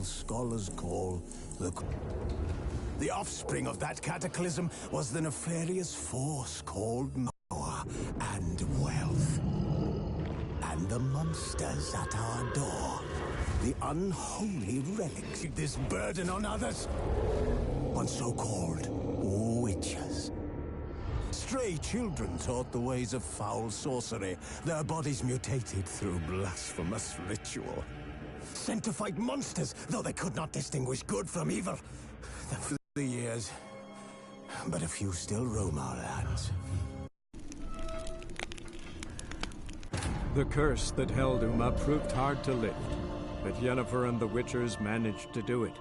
scholars call the offspring of that cataclysm was the nefarious force called power and wealth. And the monsters at our door, the unholy relics, this burden on others, on so-called witches. Stray children taught the ways of foul sorcery, their bodies mutated through blasphemous ritual. Sent to fight monsters, though they could not distinguish good from evil. Through the years, but a few still roam our lands. The curse that held Uma proved hard to lift, but Yennefer and the Witchers managed to do it.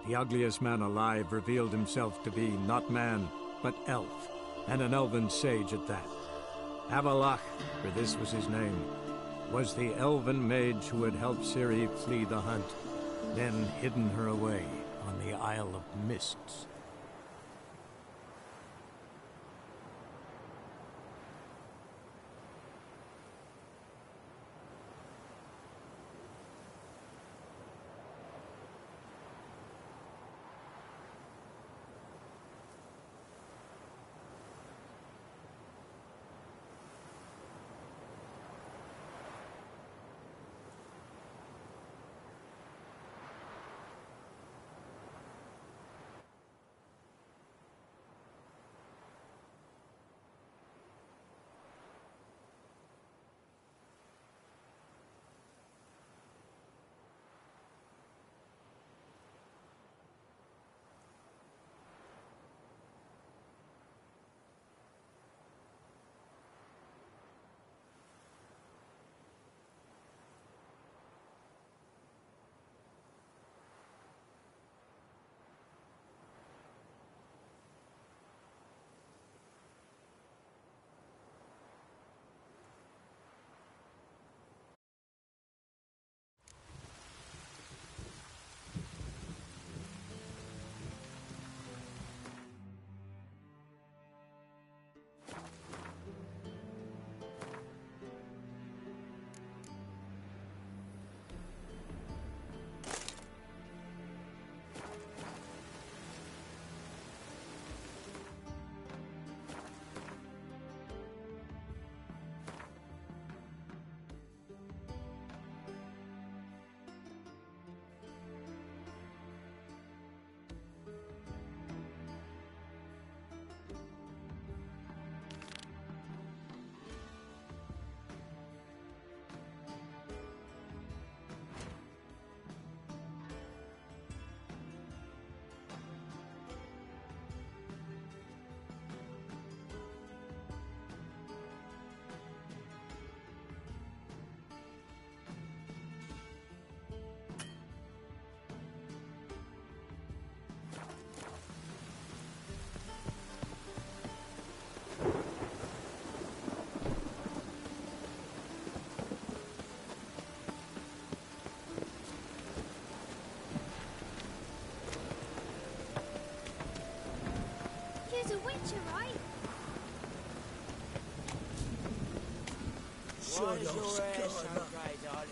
The ugliest man alive revealed himself to be not man, but elf, and an elven sage at that. Avallac'h, for this was his name, was the elven mage who had helped Ciri flee the hunt, then hidden her away on the Isle of Mists. She's a witcher, right? Why is your hair so grey, darling?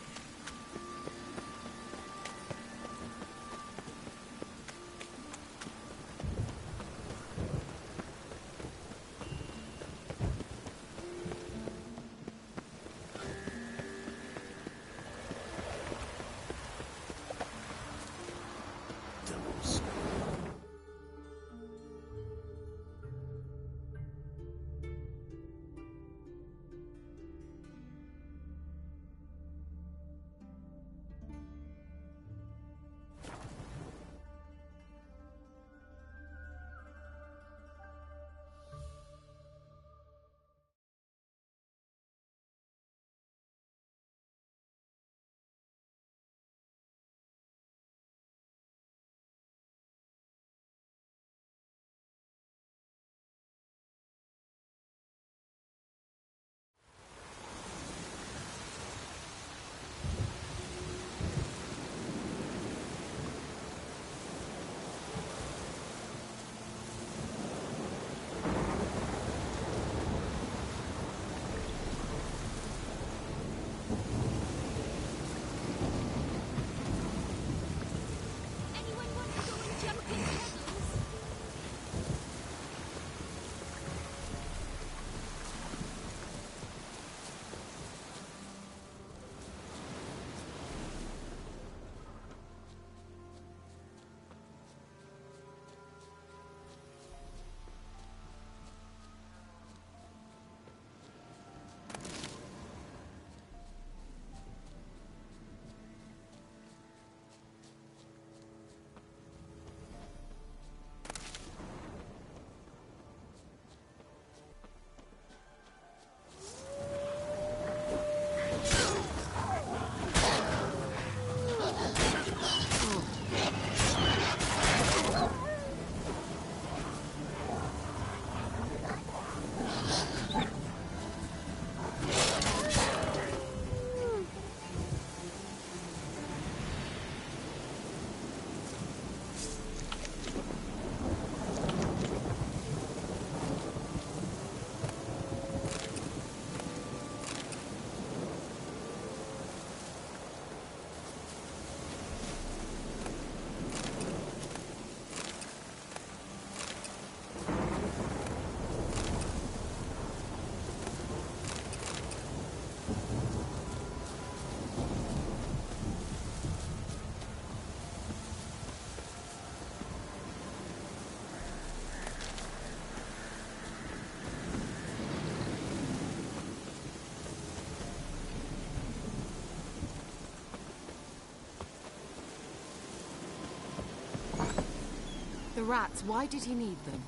The rats, why did he need them?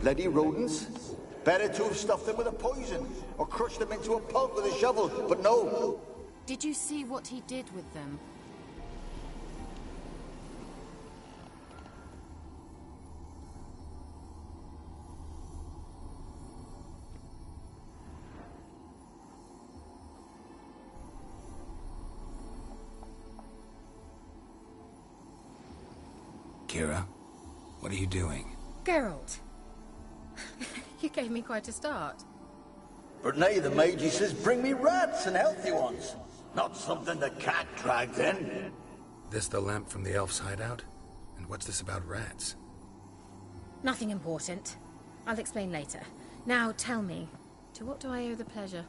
Bloody rodents. Better to have stuffed them with a poison, or crushed them into a pulp with a shovel, but no. Did you see what he did with them? Kira, what are you doing? Geralt! You gave me quite a start. But now the mage says bring me rats and healthy ones. Not something the cat dragged in. This the lamp from the elf's hideout? And what's this about rats? Nothing important. I'll explain later. Now tell me, to what do I owe the pleasure?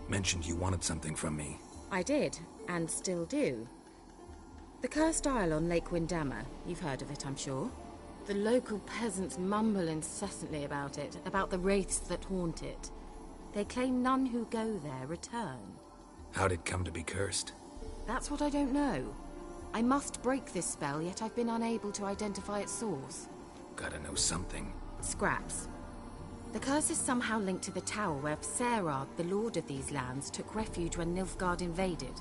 Mentioned you wanted something from me. I did, and still do. The Cursed Isle on Lake Windammer. You've heard of it, I'm sure. The local peasants mumble incessantly about it, about the wraiths that haunt it. They claim none who go there return. How'd it come to be cursed? That's what I don't know. I must break this spell, yet I've been unable to identify its source. Gotta know something. Scraps. The curse is somehow linked to the tower where Pserad, the lord of these lands, took refuge when Nilfgaard invaded.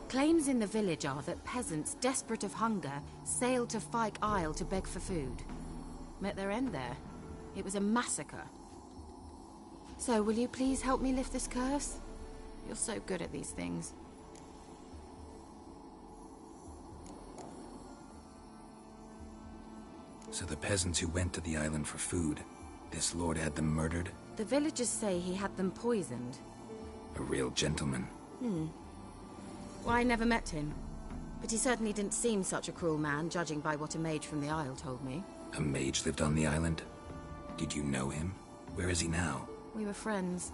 Claims in the village are that peasants, desperate of hunger, sailed to Fyke Isle to beg for food. Met their end there. It was a massacre. So, will you please help me lift this curse? You're so good at these things. So the peasants who went to the island for food, this lord had them murdered? The villagers say he had them poisoned. A real gentleman. Well, I never met him. But he certainly didn't seem such a cruel man, judging by what a mage from the Isle told me. A mage lived on the island? Did you know him? Where is he now? We were friends.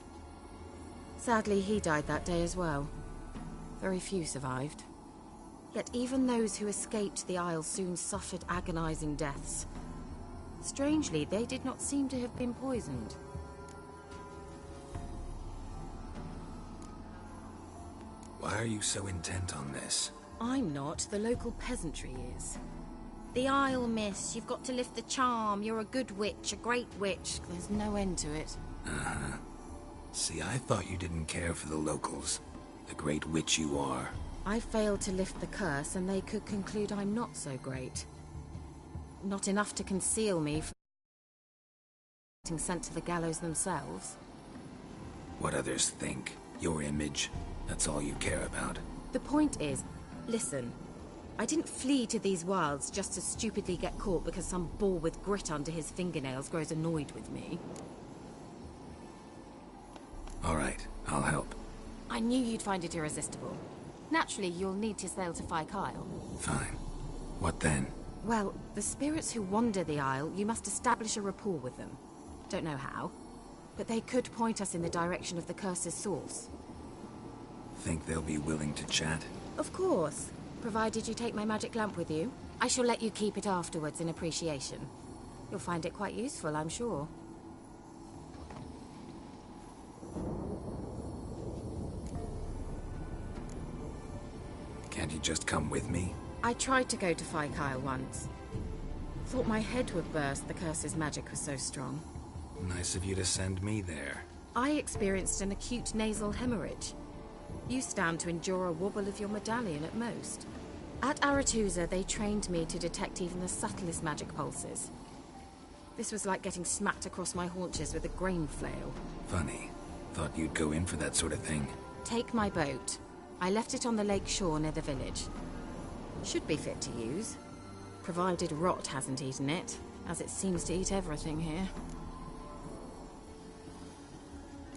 Sadly, he died that day as well. Very few survived. Yet even those who escaped the Isle soon suffered agonizing deaths. Strangely, they did not seem to have been poisoned. Why are you so intent on this? I'm not. The local peasantry is. The Isle, miss. You've got to lift the charm. You're a good witch, a great witch. There's no end to it. Uh-huh. See, I thought you didn't care for the locals. The great witch you are. I failed to lift the curse, and they could conclude I'm not so great. Not enough to conceal me from getting sent to the gallows themselves. What others think. Your image. That's all you care about. The point is, listen, I didn't flee to these wilds just to stupidly get caught because some boar with grit under his fingernails grows annoyed with me. All right, I'll help. I knew you'd find it irresistible. Naturally, you'll need to sail to Fyke Isle. Fine. What then? Well, the spirits who wander the Isle, you must establish a rapport with them. Don't know how, but they could point us in the direction of the curse's source. Think they'll be willing to chat? Of course, provided you take my magic lamp with you. I shall let you keep it afterwards in appreciation. You'll find it quite useful, I'm sure. Can't you just come with me? I tried to go to Fyke Isle once. Thought my head would burst, the curse's magic was so strong. Nice of you to send me there. I experienced an acute nasal hemorrhage. You stand to endure a wobble of your medallion at most. At Aretuza, they trained me to detect even the subtlest magic pulses. This was like getting smacked across my haunches with a grain flail. Funny. Thought you'd go in for that sort of thing. Take my boat. I left it on the lake shore near the village. Should be fit to use. Provided rot hasn't eaten it, as it seems to eat everything here.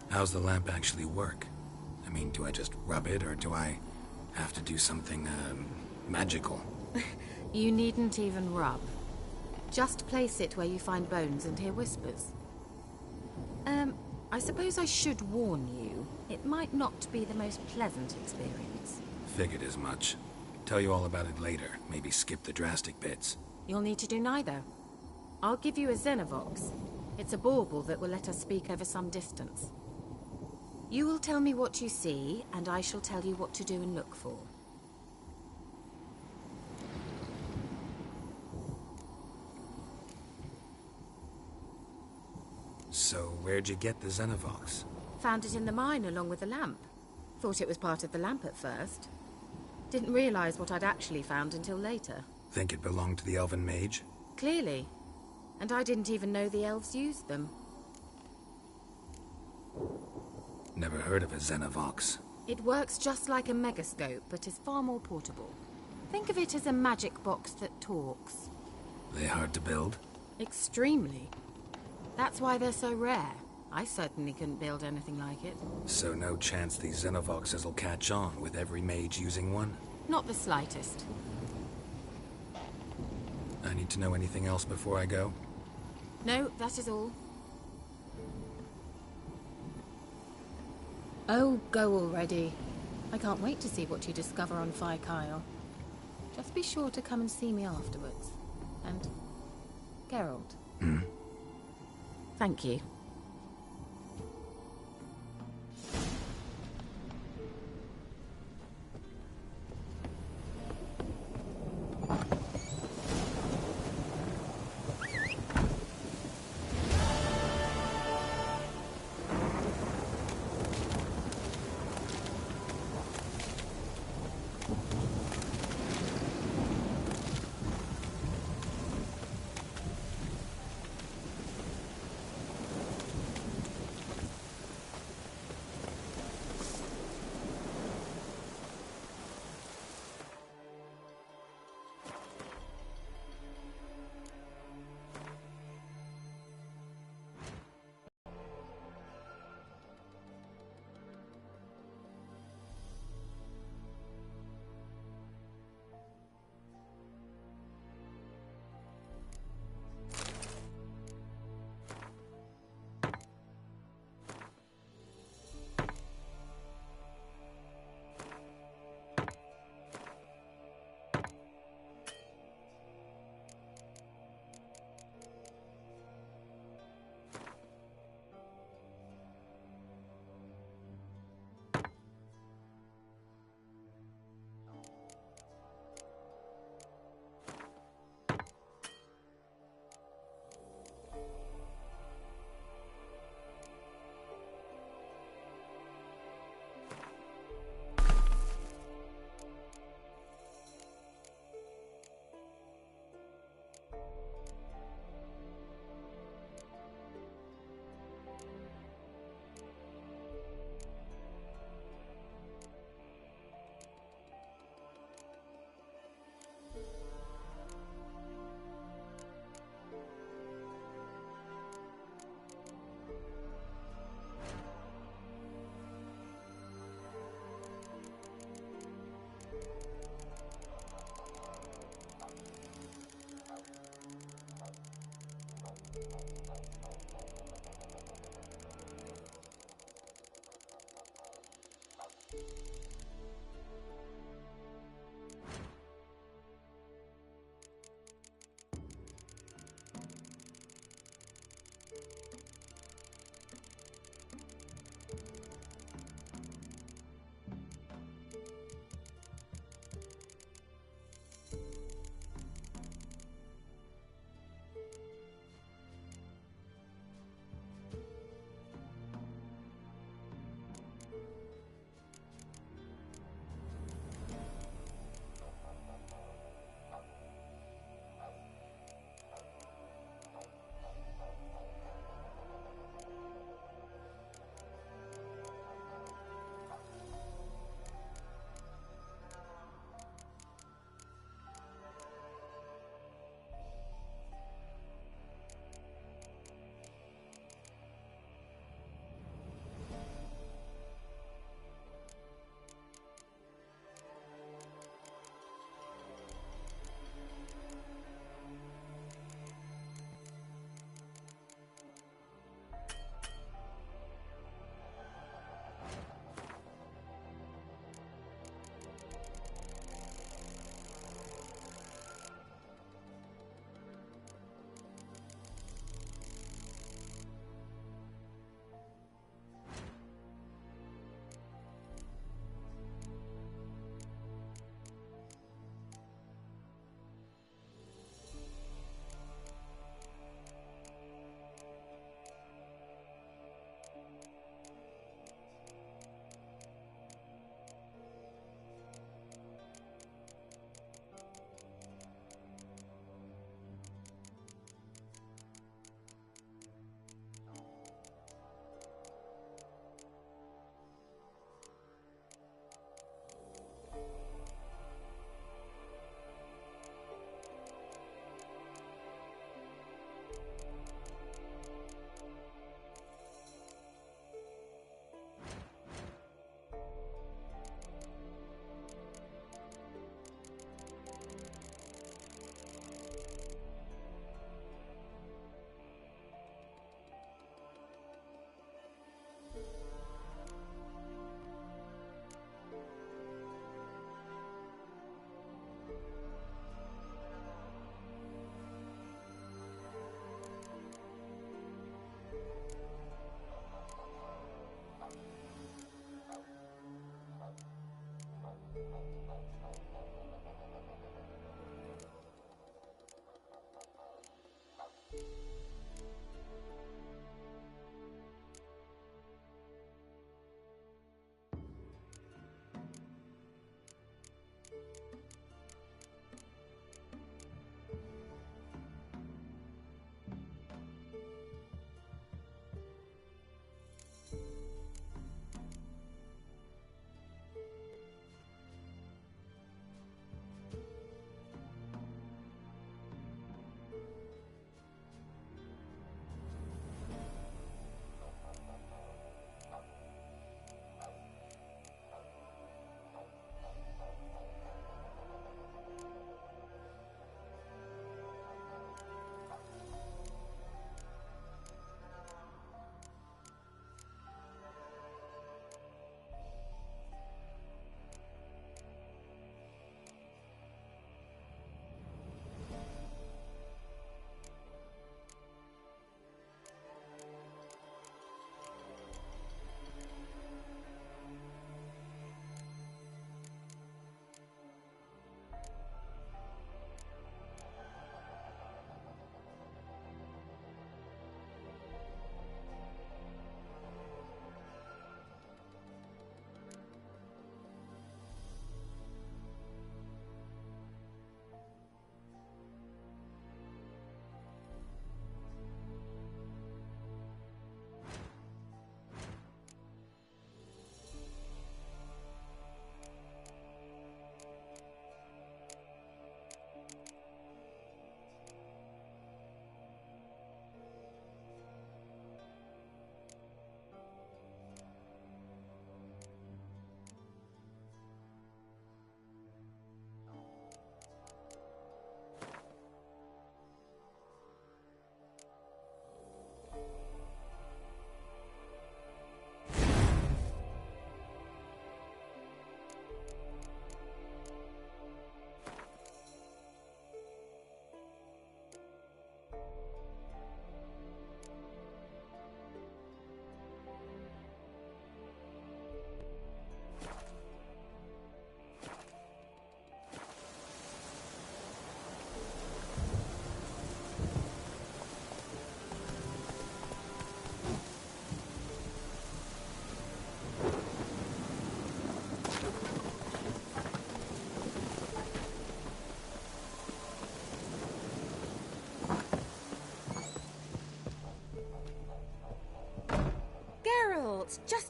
How's the lamp actually work? I mean, do I just rub it, or do I have to do something, magical? You needn't even rub. Just place it where you find bones and hear whispers. I suppose I should warn you. It might not be the most pleasant experience. Figured as much. Tell you all about it later. Maybe skip the drastic bits. You'll need to do neither. I'll give you a Xenovox. It's a bauble that will let us speak over some distance. You will tell me what you see, and I shall tell you what to do and look for. So, where'd you get the Xenovox? Found it in the mine along with the lamp. Thought it was part of the lamp at first. Didn't realize what I'd actually found until later. Think it belonged to the Elven Mage? Clearly. And I didn't even know the elves used them. Never heard of a Xenovox. It works just like a megascope, but is far more portable. Think of it as a magic box that talks. They hard to build? Extremely. That's why they're so rare. I certainly couldn't build anything like it. So no chance these Xenovoxes will catch on with every mage using one? Not the slightest. I need to know anything else before I go? No, that is all. Oh, go already. I can't wait to see what you discover on Phi Kyle. Just be sure to come and see me afterwards. And... Geralt. Thank you.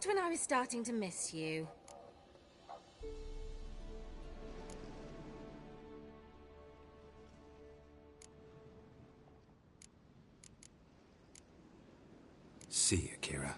Just when I was starting to miss you. See you, Kira.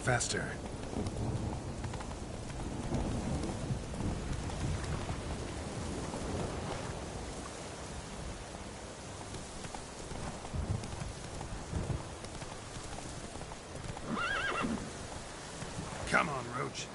Faster. Come on, Roach.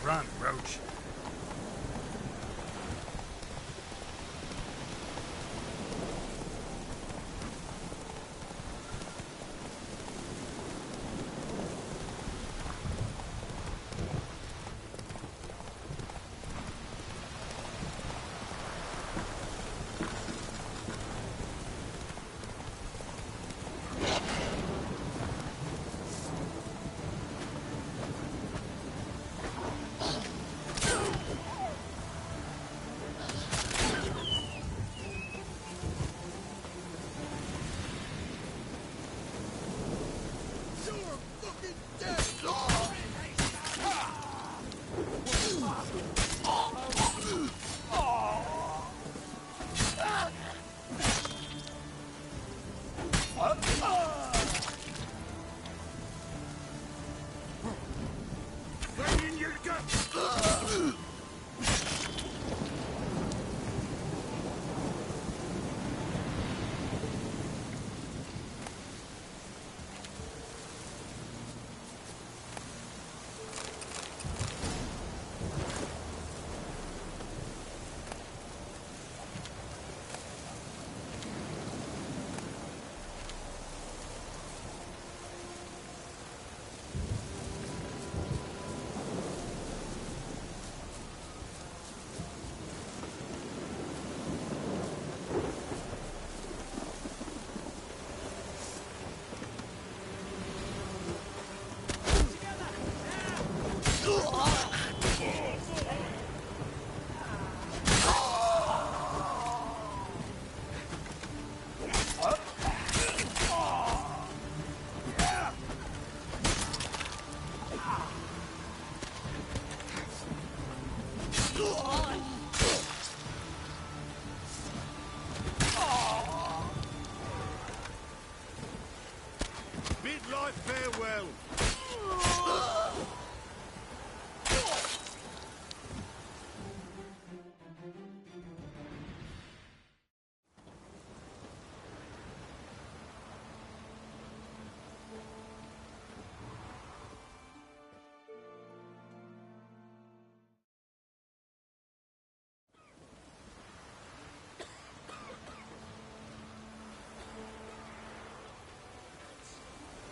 Run, Roach.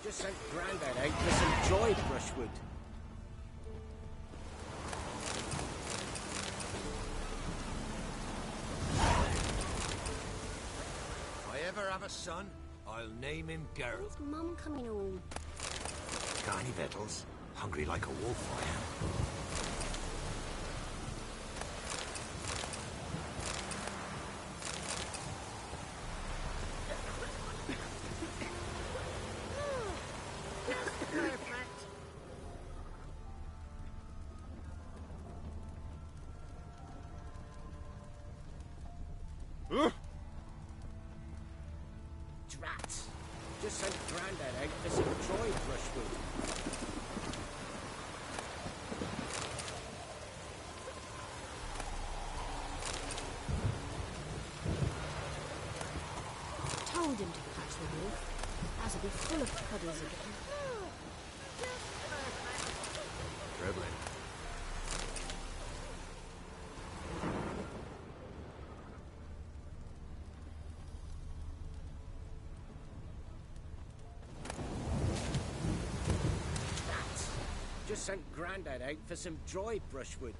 Just sent Grandad out for some joy brushwood. If I ever have a son, I'll name him Geralt. When's Mum coming home? Got any victuals? Hungry like a wolf, I am. Drats! Just sent Grandad out for some joy brushwood. Told him to catch the wolf. As will be full of puddles again. Dribbling. Drats! Just sent Grandad out for some joy brushwood.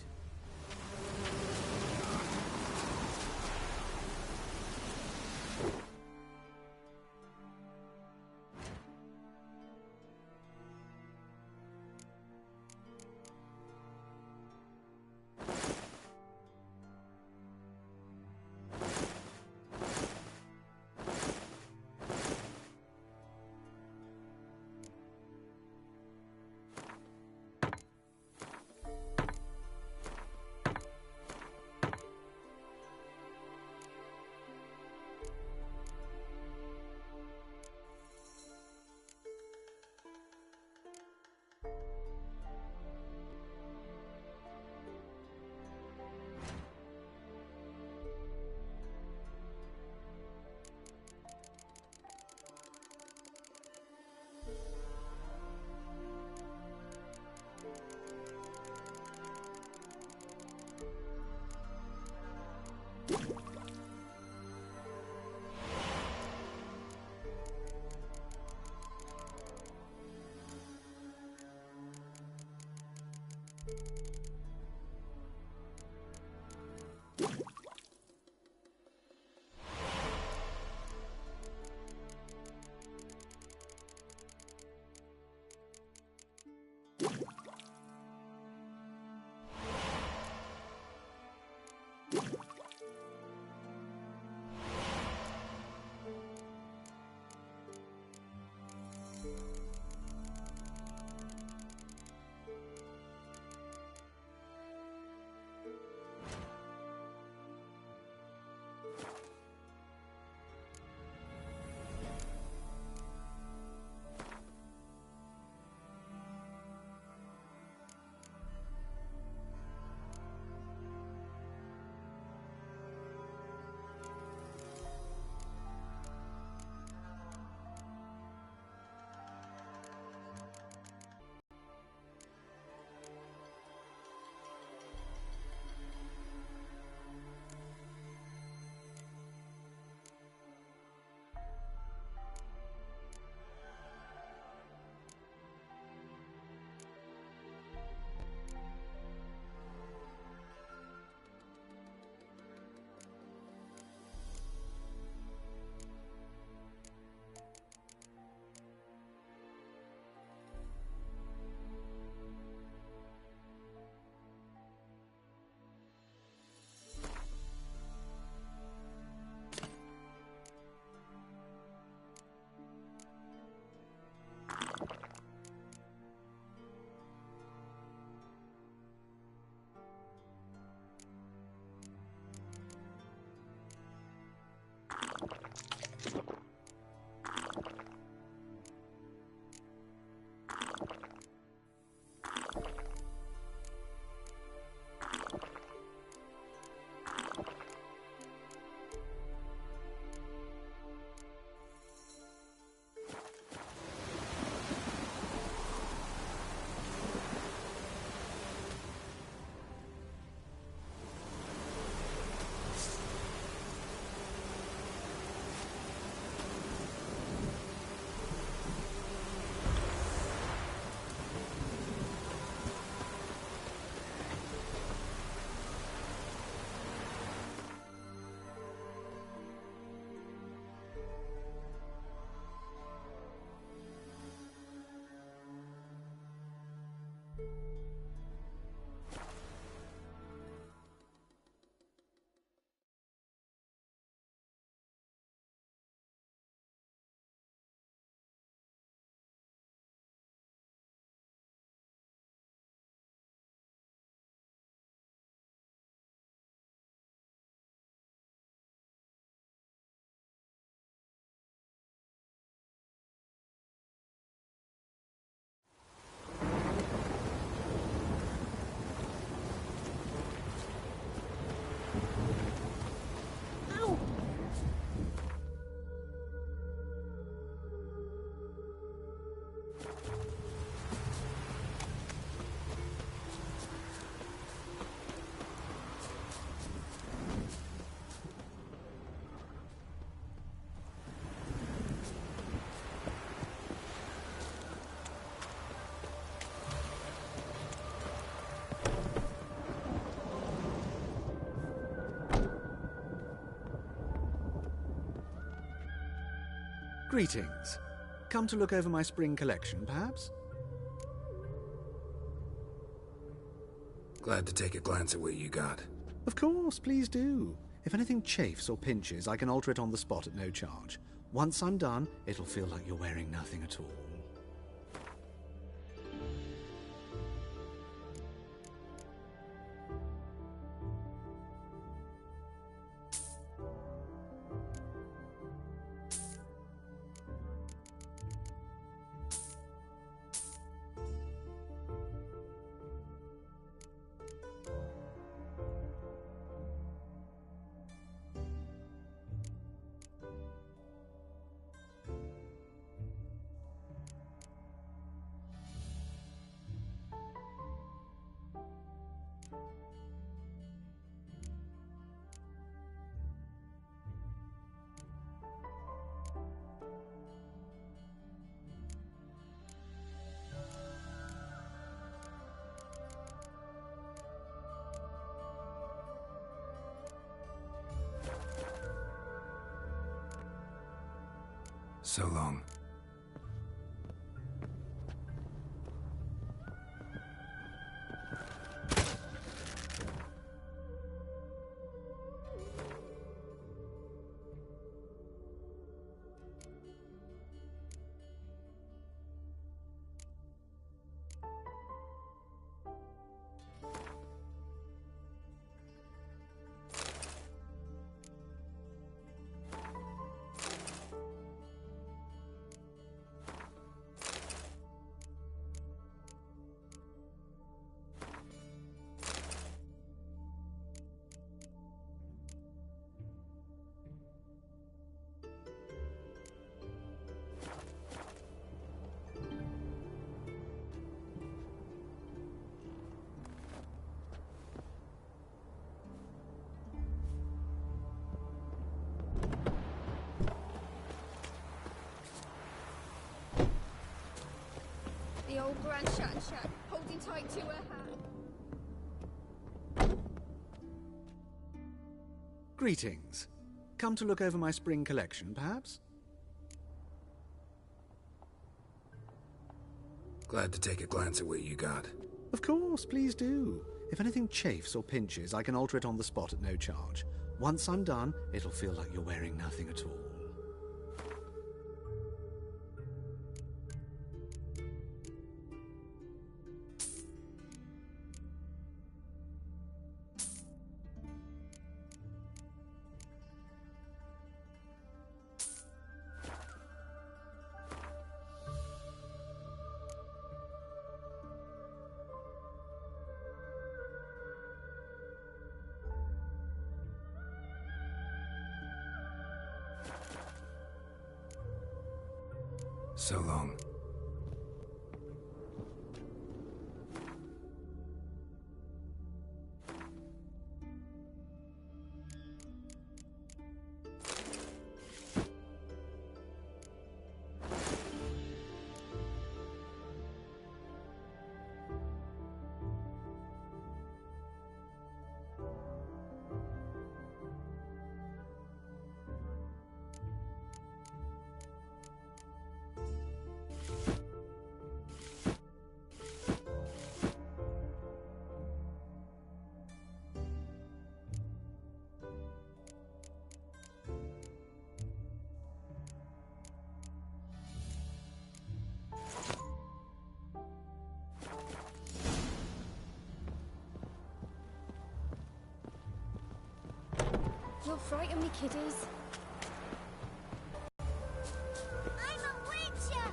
Greetings. Come to look over my spring collection, perhaps? Glad to take a glance at what you got. Of course, please do. If anything chafes or pinches, I can alter it on the spot at no charge. Once I'm done, it'll feel like you're wearing nothing at all. So long. The old Grand Shat, holding tight to her hand. Greetings. Come to look over my spring collection, perhaps? Glad to take a glance at what you got. Of course, please do. If anything chafes or pinches, I can alter it on the spot at no charge. Once I'm done, it'll feel like you're wearing nothing at all. So long. You'll frighten me, kiddies. I'm a witcher!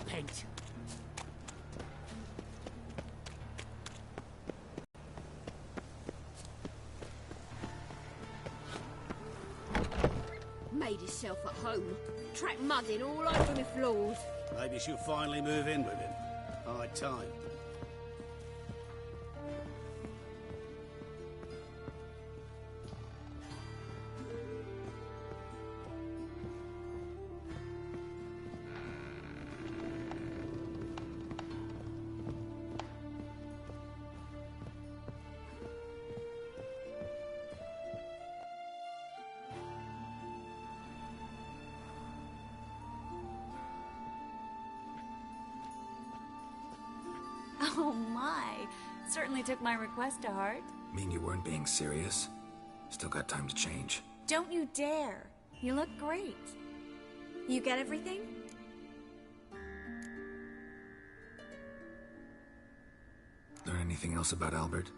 Paint. Made himself at home. Track mudding all over my floors. Maybe she'll finally move in with him. High time. Oh my. Certainly took my request to heart. Mean you weren't being serious? Still got time to change. Don't you dare. You look great. You get everything? Learn anything else about Albert?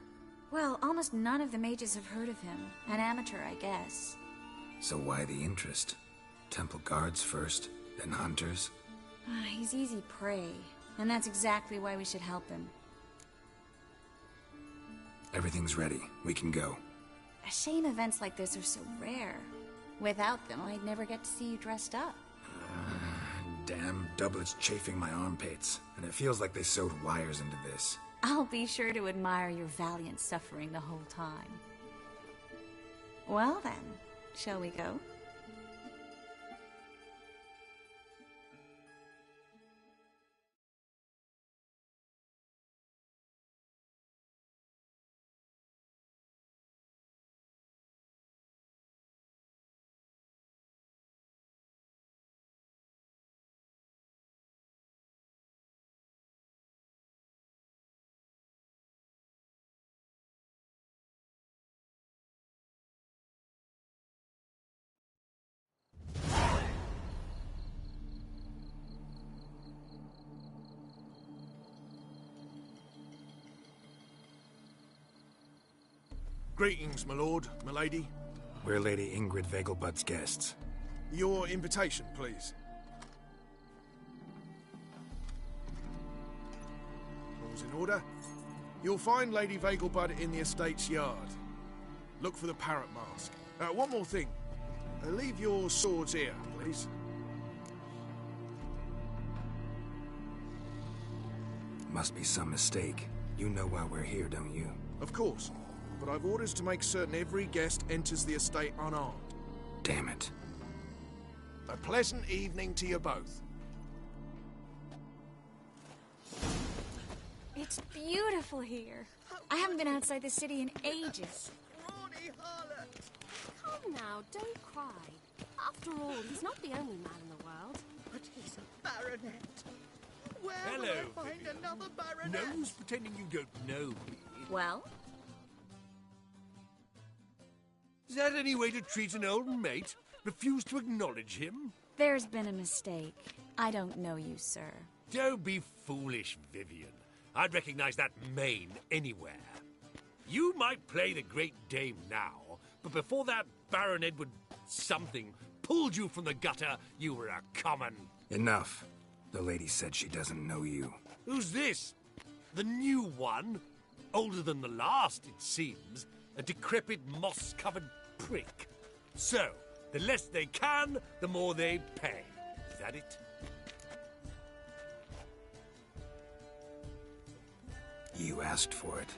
Well, almost none of the mages have heard of him. An amateur, I guess. So why the interest? Temple guards first, then hunters? He's easy prey, and that's exactly why we should help him. Everything's ready. We can go. A shame events like this are so rare. Without them, I'd never get to see you dressed up. Damn doublets chafing my armpits, and it feels like they sewed wires into this. I'll be sure to admire your valiant suffering the whole time. Well then, shall we go? Greetings, my lord, my lady. We're Lady Ingrid Vegelbud's guests. Your invitation, please. All's in order. You'll find Lady Vegelbud in the estate's yard. Look for the parrot mask. One more thing. Leave your swords here, please. Must be some mistake. You know why we're here, don't you? Of course. But I've orders to make certain every guest enters the estate unarmed. Damn it. A pleasant evening to you both. It's beautiful here. I haven't been outside the city in ages. Come now, don't cry. After all, he's not the only man in the world. But he's a baronet. Where Hello, will I find another baronet? No use pretending you don't know me. Well? Is that any way to treat an old mate? Refuse to acknowledge him? There's been a mistake. I don't know you, sir. Don't be foolish, Vivian. I'd recognize that mane anywhere. You might play the Great Dame now, but before that Baron Edward something pulled you from the gutter, you were a common... Enough. The lady said she doesn't know you. Who's this? The new one? Older than the last, it seems. A decrepit, moss-covered prick. So, the less they can, the more they pay. Is that it? You asked for it.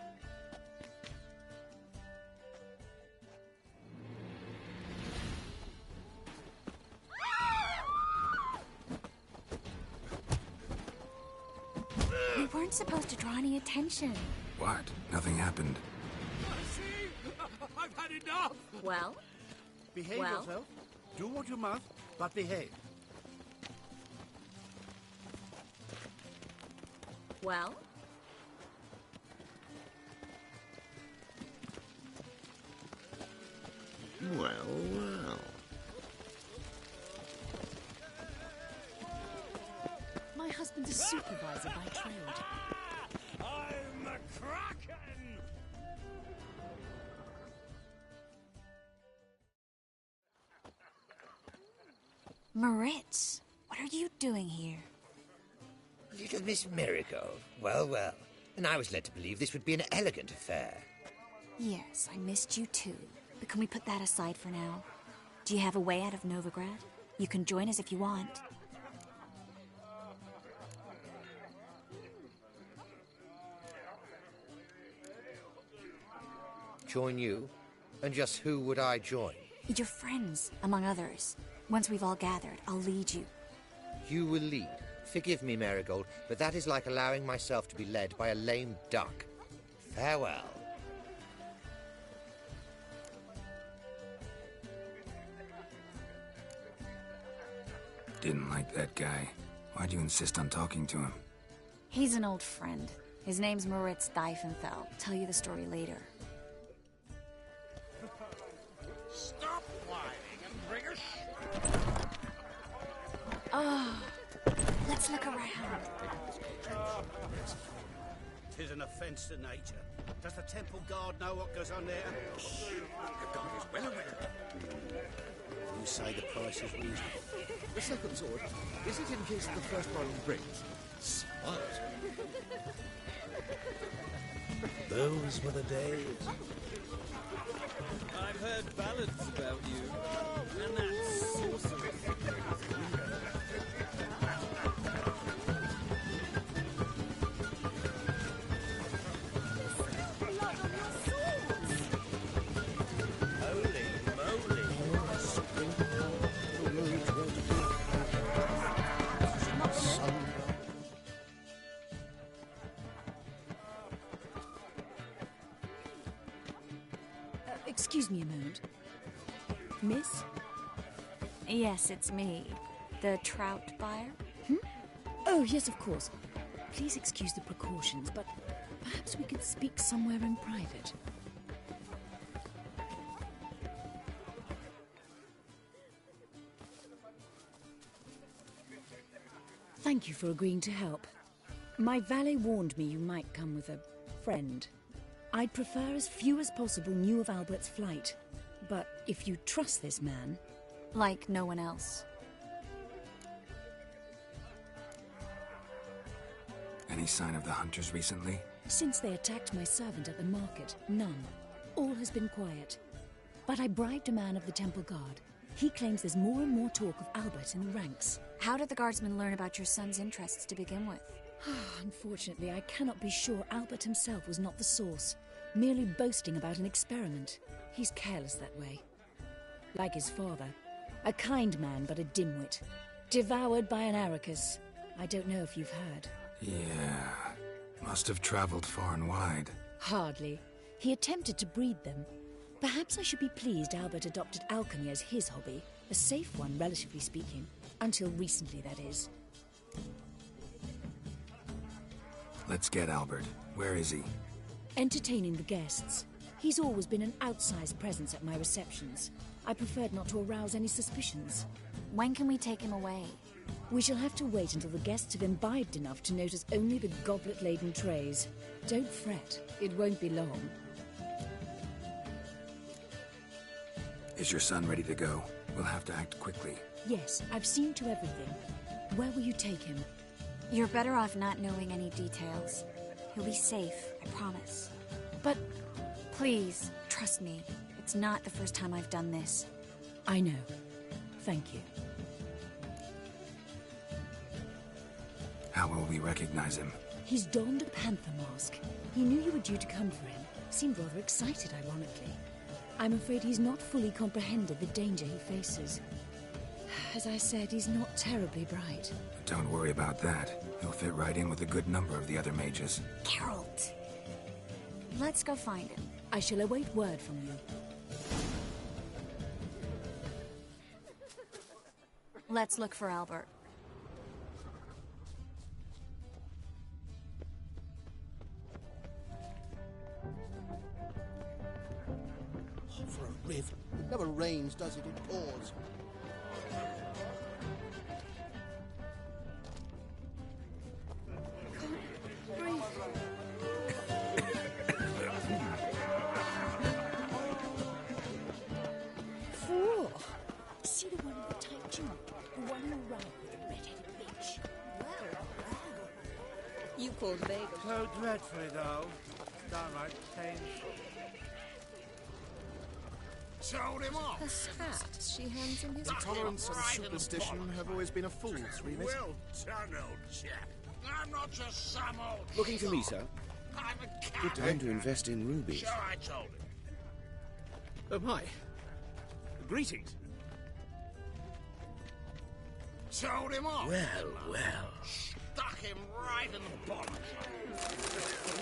We weren't supposed to draw any attention. What? Nothing happened. I've had enough! Well? Behave Well? yourself. Do what you must, but behave. Well? Well, well. My husband's a supervisor by trade. I'm the Kraken! Moritz, what are you doing here? Little Miss Marigold. Well, well. And I was led to believe this would be an elegant affair. Yes, I missed you too. But can we put that aside for now? Do you have a way out of Novigrad? You can join us if you want. Join you? And just who would I join? Your friends, among others. Once we've all gathered, I'll lead you. You will lead. Forgive me, Marigold, but that is like allowing myself to be led by a lame duck. Farewell. Didn't like that guy. Why'd you insist on talking to him? He's an old friend. His name's Moritz Diefenfeld. Tell you the story later. Stop whining and bring us. Oh, let's look around. 'Tis an offence to nature. Does the temple guard know what goes on there? The guard is well aware. You say the price is reasonable. The second sword, is it in case the first one breaks? Smart. Those were the days. I've heard ballads about you, and that sorceress. Excuse me a moment. Miss? Yes, it's me. The trout buyer? Oh, yes, of course. Please excuse the precautions, but perhaps we could speak somewhere in private. Thank you for agreeing to help. My valet warned me you might come with a friend. I'd prefer as few as possible knew of Albert's flight. But if you trust this man... Like no one else. Any sign of the hunters recently? Since they attacked my servant at the market, none. All has been quiet. But I bribed a man of the Temple Guard. He claims there's more and more talk of Albert in the ranks. How did the guardsmen learn about your son's interests to begin with? Unfortunately, I cannot be sure Albert himself was not the source, merely boasting about an experiment. He's careless that way. Like his father. A kind man, but a dimwit. Devoured by an Arrakis. I don't know if you've heard. Yeah. Must have traveled far and wide. Hardly. He attempted to breed them. Perhaps I should be pleased Albert adopted alchemy as his hobby. A safe one, relatively speaking. Until recently, that is. Let's get Albert. Where is he? Entertaining the guests. He's always been an outsized presence at my receptions. I preferred not to arouse any suspicions. When can we take him away? We shall have to wait until the guests have imbibed enough to notice only the goblet-laden trays. Don't fret. It won't be long. Is your son ready to go? We'll have to act quickly. Yes, I've seen to everything. Where will you take him? You're better off not knowing any details. He'll be safe, I promise. But... Please, trust me. It's not the first time I've done this. I know. Thank you. How will we recognize him? He's donned a panther mask. He knew you were due to come for him. Seemed rather excited, ironically. I'm afraid he's not fully comprehended the danger he faces. As I said, he's not terribly bright. Don't worry about that. He'll fit right in with a good number of the other mages. Geralt! Let's go find him. I shall await word from you. Let's look for Albert. For a riv. It never rains, does it? It pours. See the one with the tight tunic? The one who ran with the red-headed bitch. You called Vega. So dreadfully dull. Downright painful. Sold him off. The hat she hands him his... Tolerance and superstition have always been a fool's remit. Well done, old chap. I'm not just some old... Looking for me, sir? I'm a cat. Good time to invest in rubies. So I told him. Oh, my. Greetings. Sold him off. Well, well. Stuck him right in the bottom.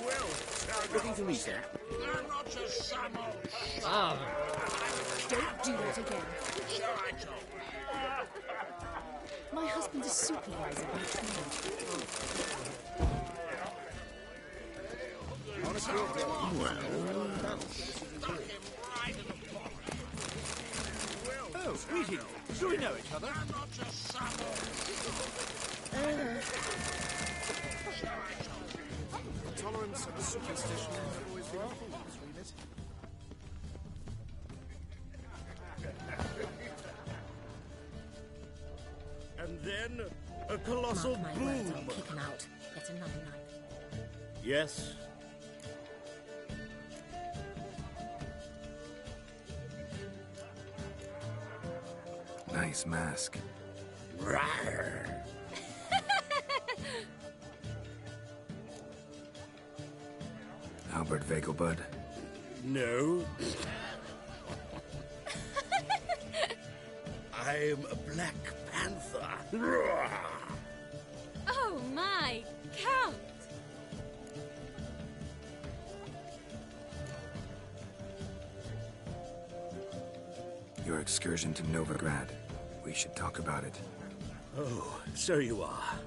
Well done. Looking for me, sir? I'm not just some old... Ah. Don't do that again. So I told him. My husband's a supervisor by trade. Oh, greetings. Do we know each other? Tolerance and superstition have always been important, remit. And then a colossal Mark my words, boom. I'll kick him out. Yet another night. Yes. Nice mask. Rawr. Albert Vegelbud. No. I'm a Black Panther. Rawr. Oh my, Count! Your excursion to Novigrad. We should talk about it. Oh, so you are.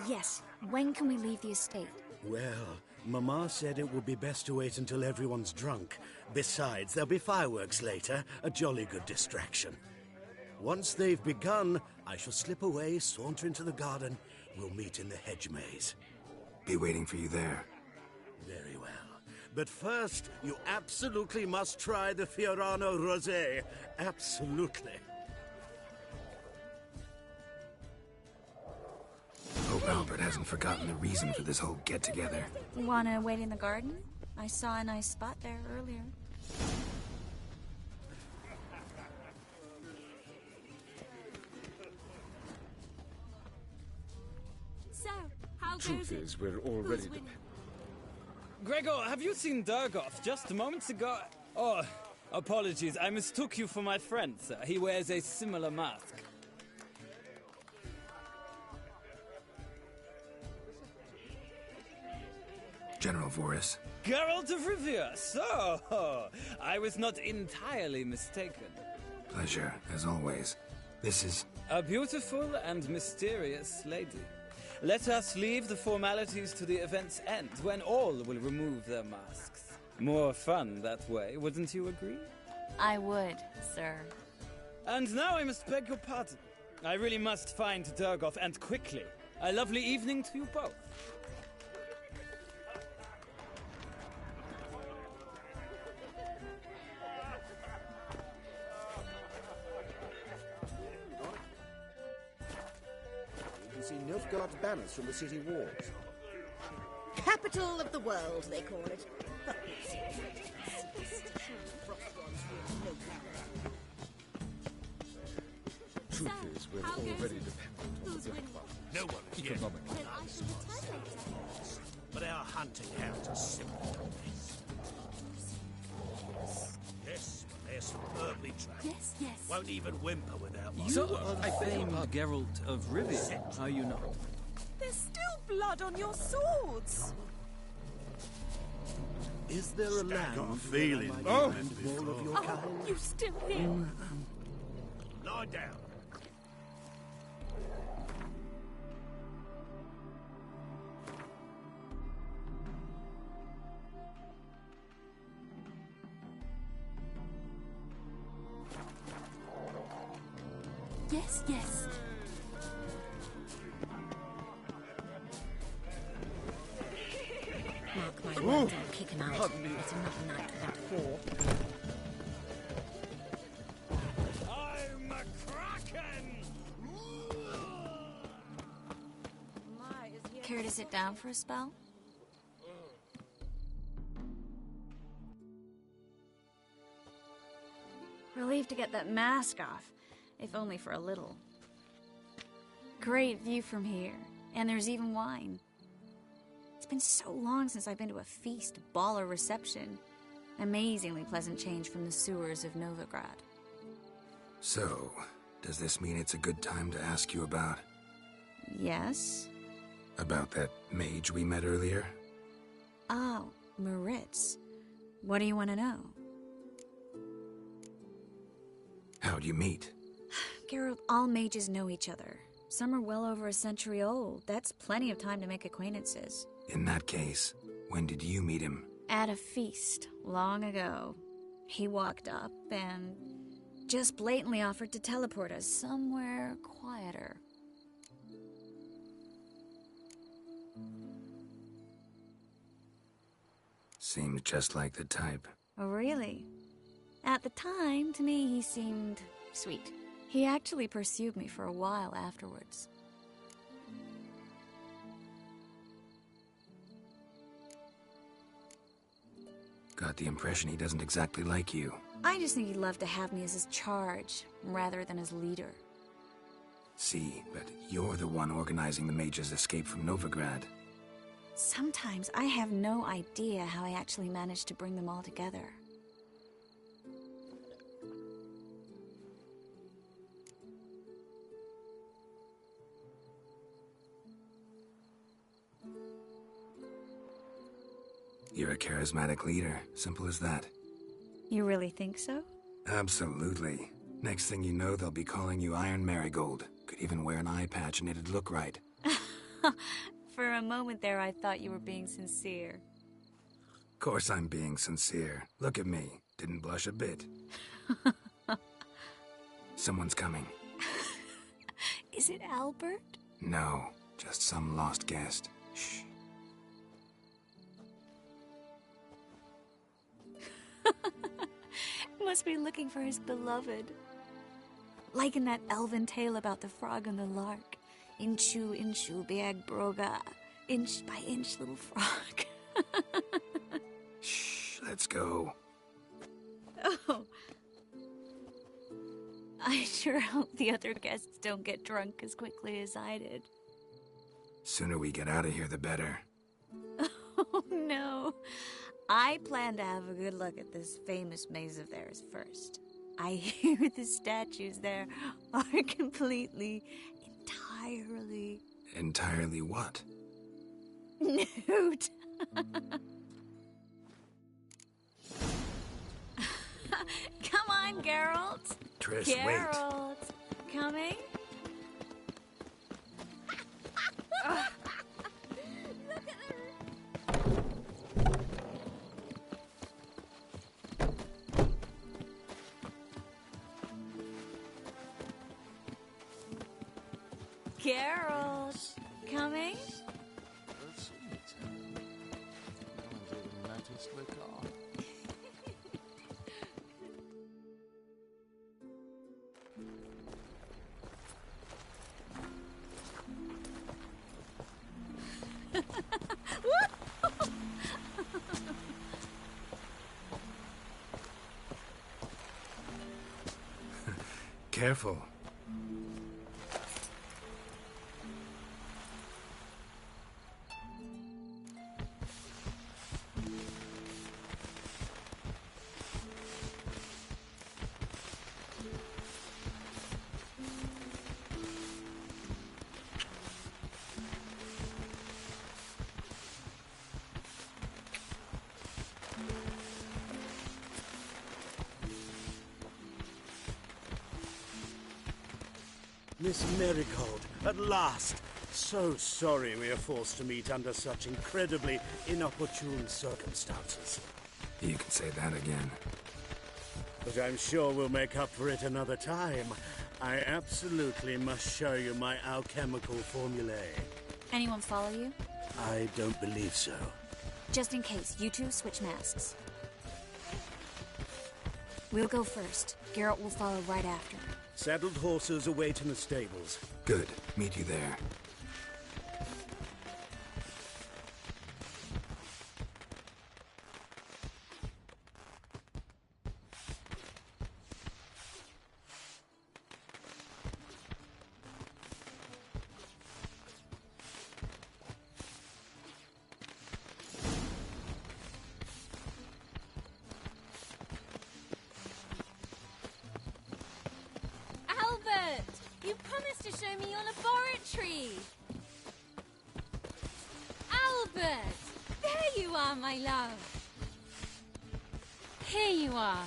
Yes, when can we leave the estate? Well, Mama said it would be best to wait until everyone's drunk. Besides, there'll be fireworks later, a jolly good distraction. Once they've begun, I shall slip away, saunter into the garden. We'll meet in the hedge maze. Be waiting for you there. Very well. But first, you absolutely must try the Fiorano Rosé. Absolutely. Hope Albert hasn't forgotten the reason for this whole get-together. Wanna wait in the garden? I saw a nice spot there earlier. So, how Truth goes it? is, we're already... Who's winning? Gregor, have you seen Durgoff just moments ago? Oh, apologies. I mistook you for my friend, sir. He wears a similar mask. General Voris. Geralt of Rivia! So, I was not entirely mistaken. Pleasure, as always. This is... A beautiful and mysterious lady. Let us leave the formalities to the event's end, when all will remove their masks. More fun that way, wouldn't you agree? I would, sir. And now I must beg your pardon. I really must find Durgoff, and quickly. A lovely evening to you both. You can see Nilfgaard's banners from the city walls. Capital of the world, they call it. Truth is, we're already dependent on the Black One. No one is yet. Economic. Then I shall return later. But our hunting hounds are simple. Yes, they're superbly trained. Yes, yes. Won't even whimper without my You are the famed Geralt of Rivia, are you not? There's still blood on your swords. Is there a land feeling Oh. more of your kind? You still here? Lie down. Yes, yes. Mark my words, I'll kick him out. Pardon me. It's another night without four. I'm a kraken! Care to sit down for a spell? Relieved to get that mask off, if only for a little. Great view from here, and there's even wine. It's been so long since I've been to a feast, ball, or reception. Amazingly pleasant change from the sewers of Novigrad. So, does this mean it's a good time to ask you about... Yes? about that mage we met earlier? Oh, Moritz. What do you want to know? How'd you meet? Geralt, all mages know each other. Some are well over a century old. That's plenty of time to make acquaintances. In that case, when did you meet him? At a feast, long ago. He walked up and just blatantly offered to teleport us somewhere quieter. Seems just like the type. Oh, really? At the time, to me, he seemed sweet. He actually pursued me for a while afterwards. Got the impression he doesn't exactly like you. I just think he'd love to have me as his charge, rather than as leader. See, but you're the one organizing the mage's escape from Novigrad. Sometimes I have no idea how I actually managed to bring them all together. You're a charismatic leader. Simple as that. You really think so? Absolutely. Next thing you know, they'll be calling you Iron Marigold. Could even wear an eye patch and it'd look right. For a moment there, I thought you were being sincere. Of course I'm being sincere. Look at me. Didn't blush a bit. Someone's coming. Is it Albert? No, just some lost guest. Shh. Must be looking for his beloved. Like in that elven tale about the frog and the lark. Inchu, inchu, biag broga. Inch by inch, little frog. Shh, let's go. Oh. I sure hope the other guests don't get drunk as quickly as I did. Sooner we get out of here, the better. Oh, no. I plan to have a good look at this famous maze of theirs first. I hear the statues there are entirely... Entirely what? Nude. Come on, Geralt. Triss, Geralt. Coming? Geralt, coming? Careful. Miss Marigold, at last! So sorry we are forced to meet under such incredibly inopportune circumstances. You can say that again. But I'm sure we'll make up for it another time. I absolutely must show you my alchemical formulae. Anyone follow you? I don't believe so. Just in case, you two switch masks. We'll go first. Geralt will follow right after. Saddled horses await in the stables. Good. Meet you there. You promised to show me your laboratory! Albert! There you are, my love! Here you are.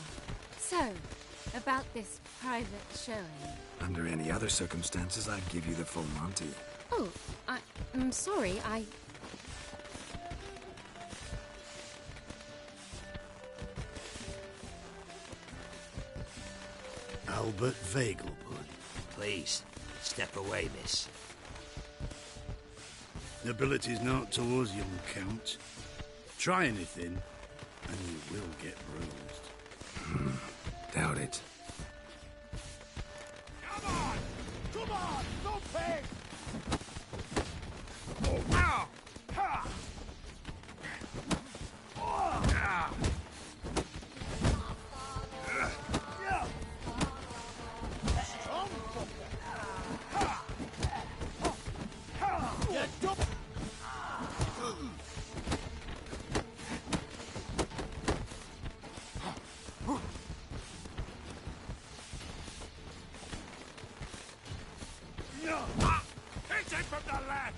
So, about this private showing. Under any other circumstances, I'd give you the full Monty. Oh, I'm sorry, Albert Vegelbud. Please, step away, miss. Nobility's not towards young Count. Try anything, and you will get bruised. Doubt it. Come on! Come on! Don't pay! Hit it from the left!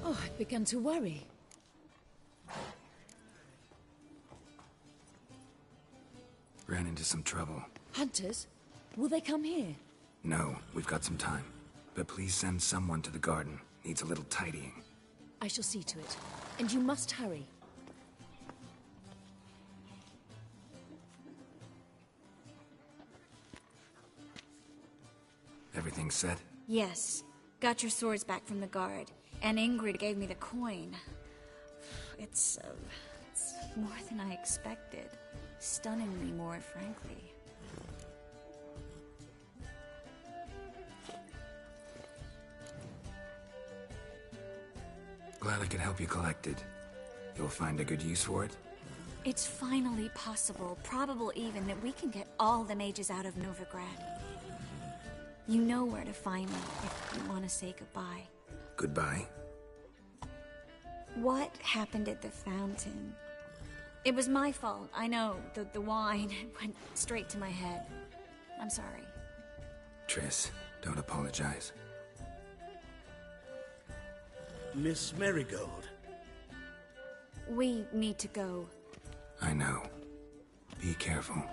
Oh, I've begun to worry. Ran into some trouble. Hunters? Will they come here? No, we've got some time. But please send someone to the garden. Needs a little tidying. I shall see to it. And you must hurry. Everything set? Yes. Got your swords back from the guard. And Ingrid gave me the coin. It's more than I expected. Stunningly more, frankly. Glad I could help you collect it. You'll find a good use for it? It's finally possible, probable even, that we can get all the mages out of Novigrad. You know where to find me if you want to say goodbye. Goodbye? What happened at the fountain? It was my fault, I know. The wine went straight to my head. I'm sorry. Triss, don't apologize. Miss Marigold. We need to go. I know. Be careful.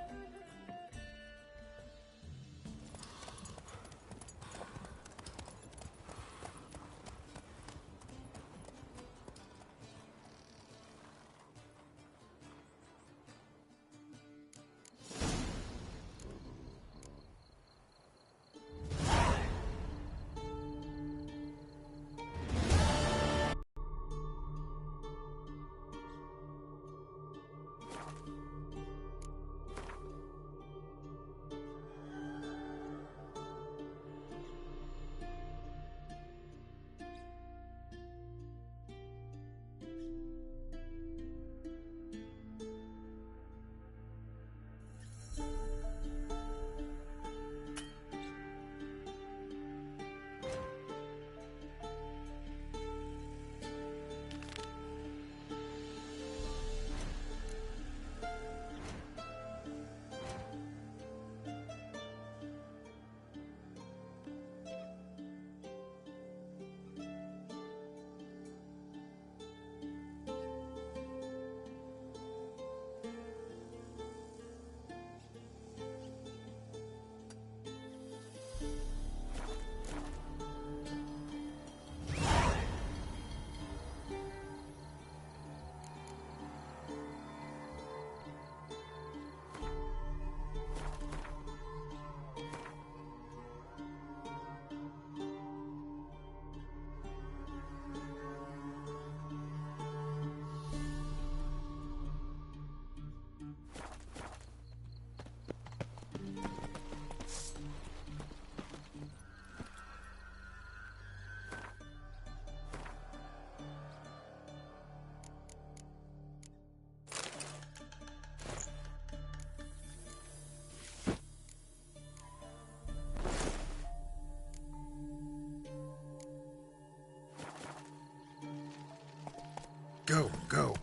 Go, go.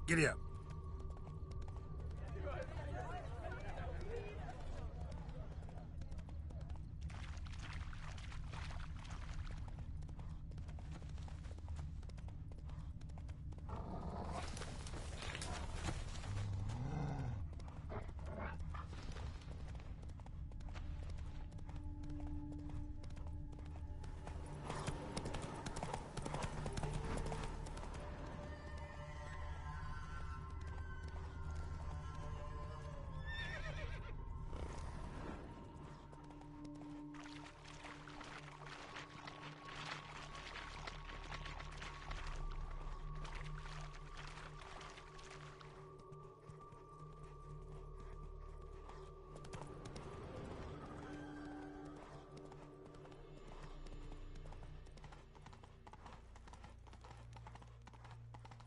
Giddy up.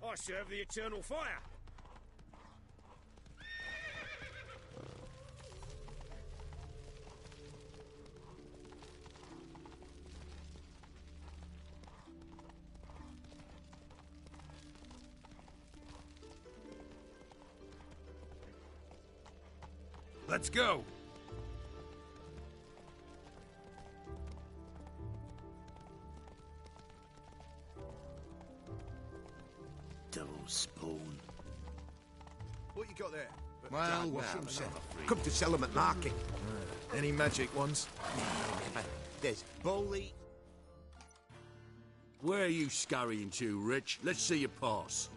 I serve the eternal fire. Let's go. Spawn. What you got there? Well, Come to sell them at market. Any magic ones? There's Bowley. Where are you scurrying to, Rich? Let's see your pass.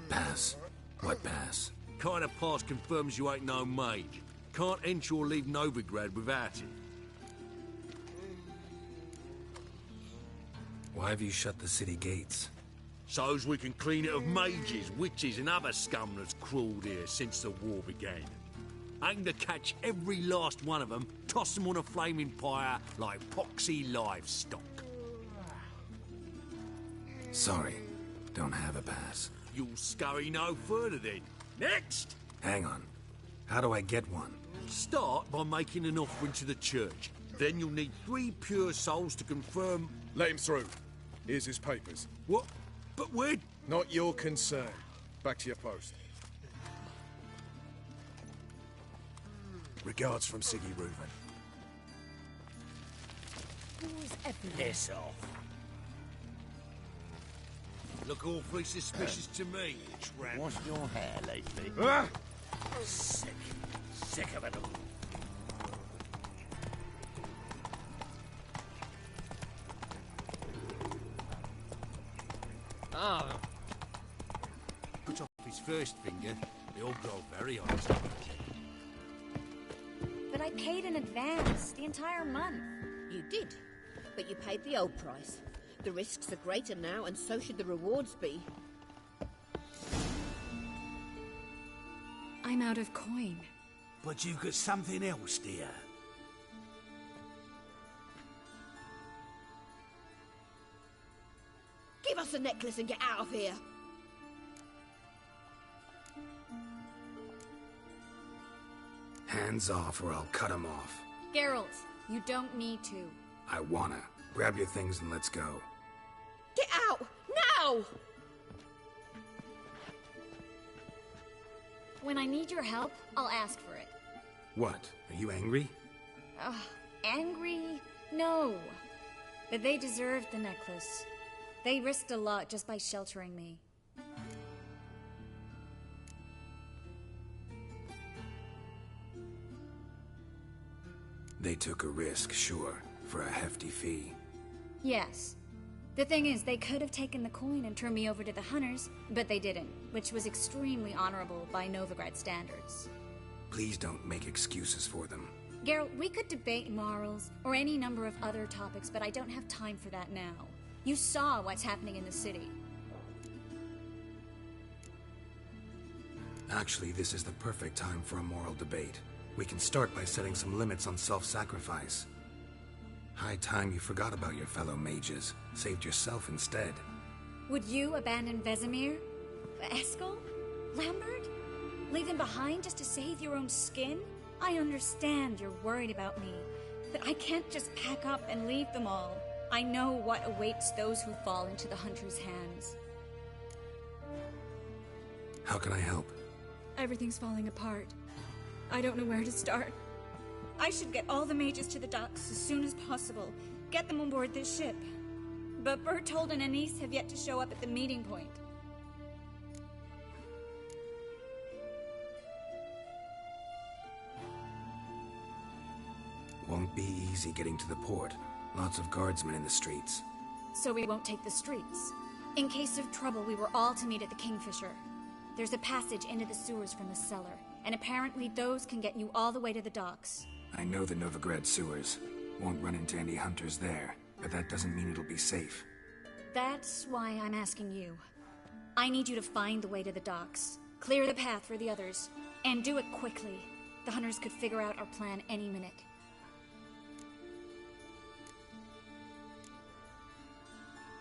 Pass? What pass? Kind of pass confirms you ain't no mage. Can't enter or leave Novigrad without it. Why have you shut the city gates? So's we can clean it of mages, witches and other scum that's crawled here since the war began. Aim to catch every last one of them, toss them on a flaming pyre like poxy livestock. Sorry, don't have a pass. You'll scurry no further then. Next! Hang on. How do I get one? Start by making an offering to the church. Then you'll need 3 pure souls to confirm... Let him through. Here's his papers. What? But we're... Not your concern. Back to your post. Regards from Siggy Reuven. Who's everywhere? Piss off. Look awfully suspicious to me, tramp. Washed your hair lately? Ah! Sick. Sick of it all. Ah. Cut off his first finger. They all grow very honest. But I paid in advance, the entire month. You did, but you paid the old price. The risks are greater now, and so should the rewards be. I'm out of coin. But you've got something else, dear. Give us the necklace and get out of here! Hands off or I'll cut them off. Geralt, you don't need to. I wanna. Grab your things and let's go. Get out! Now! When I need your help, I'll ask for it. What? Are you angry? Angry? No. But they deserved the necklace. They risked a lot just by sheltering me. They took a risk, sure, for a hefty fee. Yes. The thing is, they could have taken the coin and turned me over to the hunters, but they didn't, which was extremely honorable by Novigrad standards. Please don't make excuses for them. Geralt, we could debate morals, or any number of other topics, but I don't have time for that now. You saw what's happening in the city. Actually, this is the perfect time for a moral debate. We can start by setting some limits on self-sacrifice. High time you forgot about your fellow mages, saved yourself instead. Would you abandon Vesemir? Eskel? Lambert? Leave them behind just to save your own skin? I understand you're worried about me, but I can't just pack up and leave them all. I know what awaits those who fall into the Hunter's hands. How can I help? Everything's falling apart. I don't know where to start. I should get all the mages to the docks as soon as possible. Get them on board this ship. But Bertold and Anise have yet to show up at the meeting point. Won't be easy getting to the port. Lots of guardsmen in the streets. So we won't take the streets. In case of trouble, we were all to meet at the Kingfisher. There's a passage into the sewers from the cellar, and apparently those can get you all the way to the docks. I know the Novigrad sewers. Won't run into any hunters there, but that doesn't mean it'll be safe. That's why I'm asking you. I need you to find the way to the docks, clear the path for the others, and do it quickly. The hunters could figure out our plan any minute.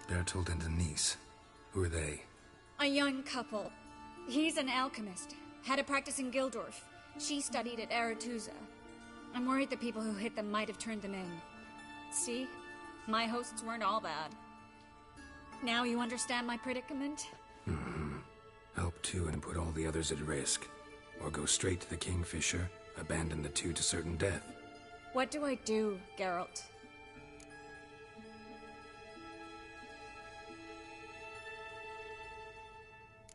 Bertold and Anise. Who are they? A young couple. He's an alchemist. Had a practice in Gildorf. She studied at Aretuza. I'm worried the people who hit them might have turned them in. See? My hosts weren't all bad. Now you understand my predicament? Mm-hmm. Help two and put all the others at risk. Or go straight to the Kingfisher, abandon the two to certain death. What do I do, Geralt?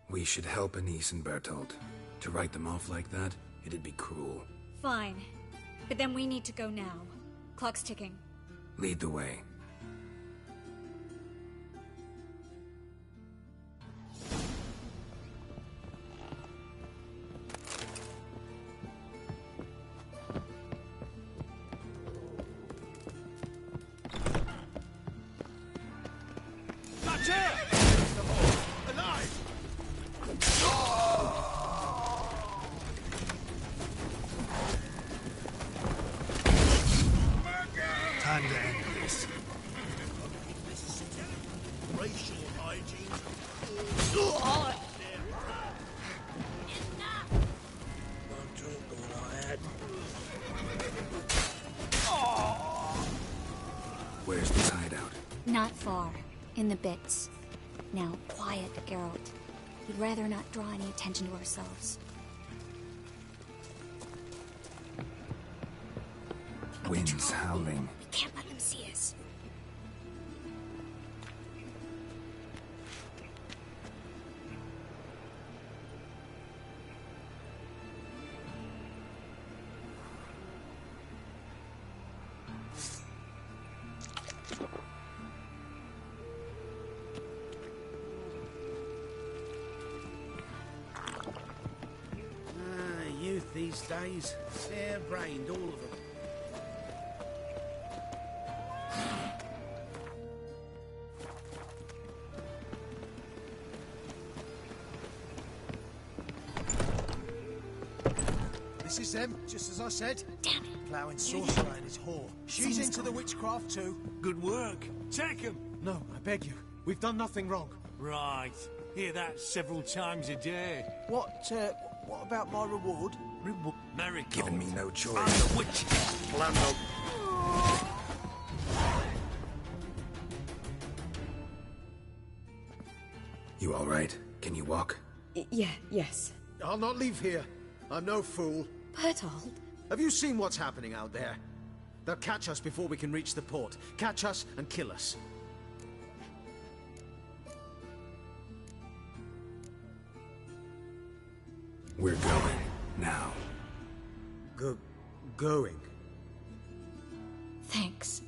We should help Anise and Bertold. To write them off like that, it'd be cruel. Fine. But then we need to go now. Clock's ticking. Lead the way. Time to end this. Racial hygiene. Where's this hideout? Not far. In the bits. Now, quiet, Geralt. We'd rather not draw any attention to ourselves. Wind's howling. We can't let them see us. Youth these days. Hair-brained, all of them. This is them, just as I said. Damn it. Ploughing sorcerer and his whore. She's into the witchcraft too. Good work. Take him. No, I beg you. We've done nothing wrong. Right. Hear that several times a day. What about my reward? Marigold. Giving me no choice. I'm the witch. Flannel. You all right? Can you walk? Yes. I'll not leave here. I'm no fool. Bertold? Have you seen what's happening out there? They'll catch us before we can reach the port. Catch us and kill us. We're going. Now. Going? Thanks.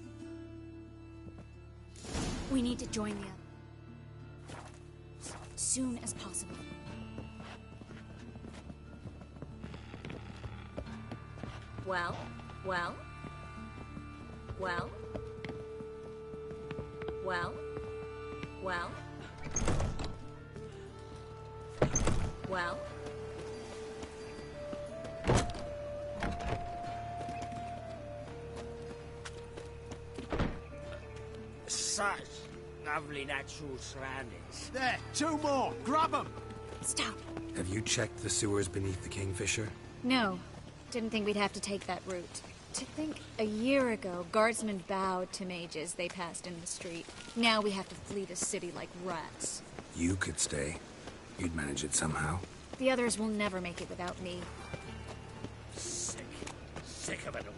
We need to join the others. Soon as possible. Well? Well? Well? Well? Well? Well? Sash. Lovely natural surroundings. There, 2 more. Grab them. Stop. Have you checked the sewers beneath the Kingfisher? No. Didn't think we'd have to take that route. To think a year ago, guardsmen bowed to mages they passed in the street. Now we have to flee the city like rats. You could stay. You'd manage it somehow. The others will never make it without me. Sick. Sick of it all.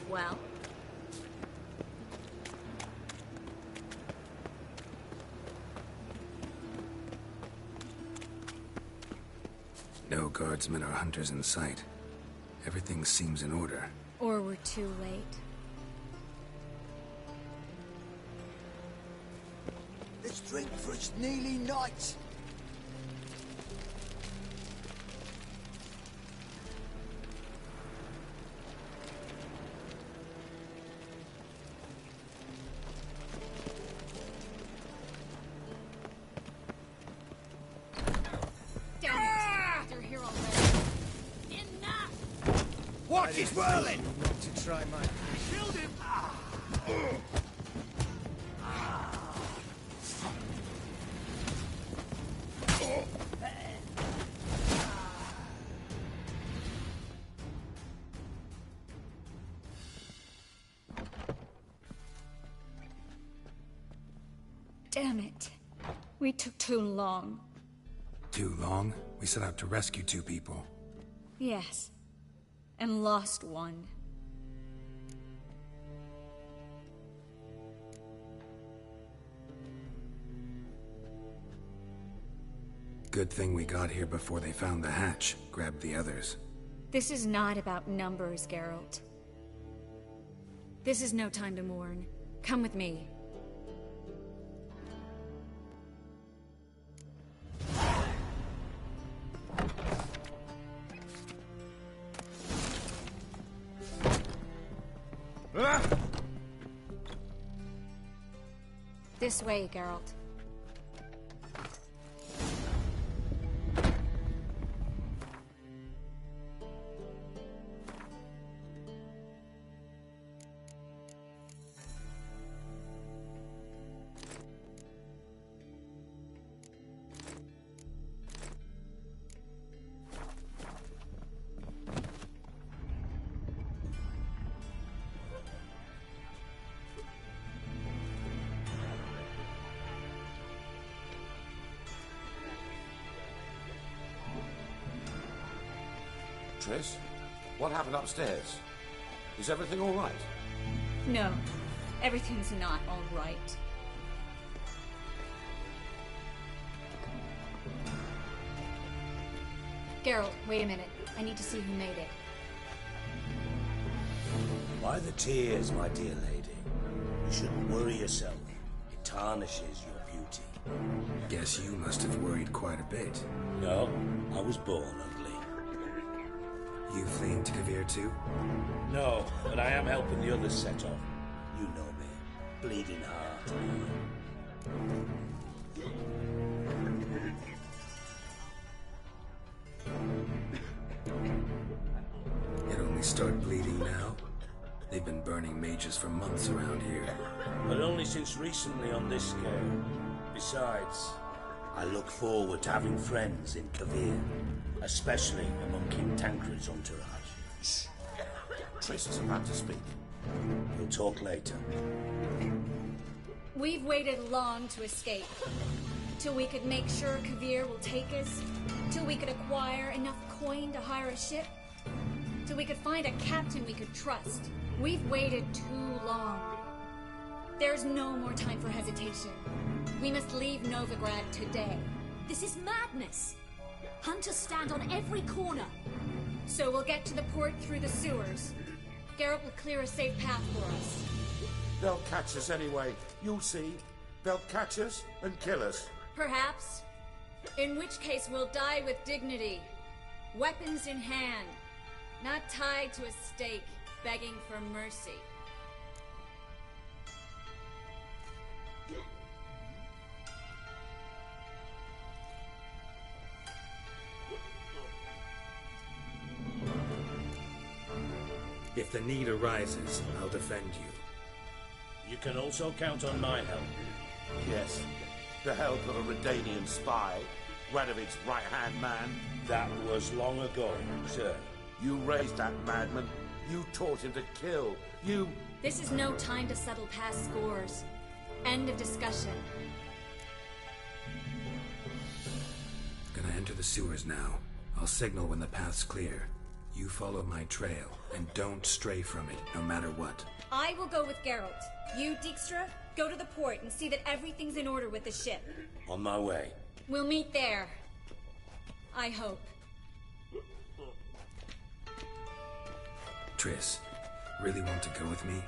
Well? No guardsmen or hunters in sight. Everything seems in order. Or we're too late. Let's drink for it's nearly night. Watch his whirling! Not to try my... Killed him! Damn it. We took too long. Too long? We set out to rescue 2 people. Yes. And lost one. Good thing we got here before they found the hatch, grabbed the others. This is not about numbers, Geralt. This is no time to mourn. Come with me. This way, Geralt. Triss, what happened upstairs? Is everything all right? No, everything's not all right. Geralt, wait a minute. I need to see who made it. By the tears, my dear lady. You shouldn't worry yourself. It tarnishes your beauty. Guess you must have worried quite a bit. No, I was born ugly. You fleeing to Kovir too? No, but I am helping the others set off. You know me. Bleeding heart. It only start bleeding now? They've been burning mages for months around here. But only since recently on this scale. Besides, I look forward to having friends in Kovir. Especially among King Tancred's entourage. Shh. Triss is about to speak. We'll talk later. We've waited long to escape. Till we could make sure Kovir will take us. Till we could acquire enough coin to hire a ship. Till we could find a captain we could trust. We've waited too long. There's no more time for hesitation. We must leave Novigrad today. This is madness! Hunters stand on every corner. So we'll get to the port through the sewers. Geralt will clear a safe path for us. They'll catch us anyway. You'll see. They'll catch us and kill us. Perhaps. In which case we'll die with dignity. Weapons in hand. Not tied to a stake, begging for mercy. If the need arises, I'll defend you. You can also count on my help. Yes, the help of a Redanian spy, Radovid's right-hand man. That was long ago, sir. You raised that madman. You taught him to kill. You... This is no time to settle past scores. End of discussion. Gonna enter the sewers now. I'll signal when the path's clear. You follow my trail, and don't stray from it, no matter what. I will go with Geralt. You, Dijkstra, go to the port and see that everything's in order with the ship. On my way. We'll meet there. I hope. Triss, really want to go with me?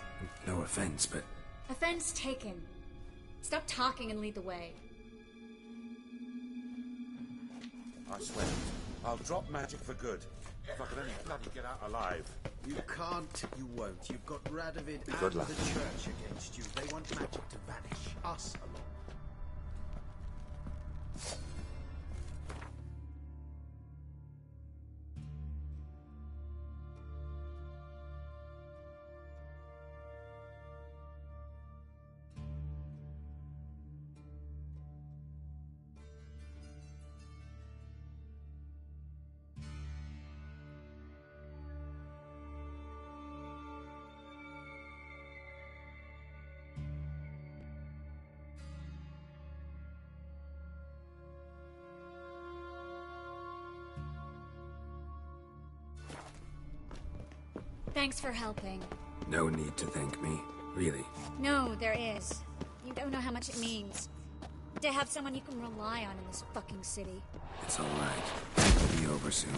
No offense, but... Offense taken. Stop talking and lead the way. I swear, I'll drop magic for good. If I can only bloody get out alive. You can't, you won't. You've got Radovid and good the luck. church against you. They want magic to vanish. Us alone. Thanks for helping. No need to thank me, really. No, there is. You don't know how much it means. To have someone you can rely on in this fucking city. It's all right. It'll be over soon.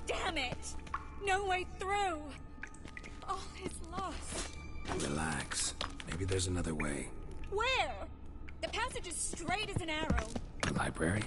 Damn it! No way through! All is lost. Relax. Maybe there's another way. Where? The passage is straight as an arrow. The library?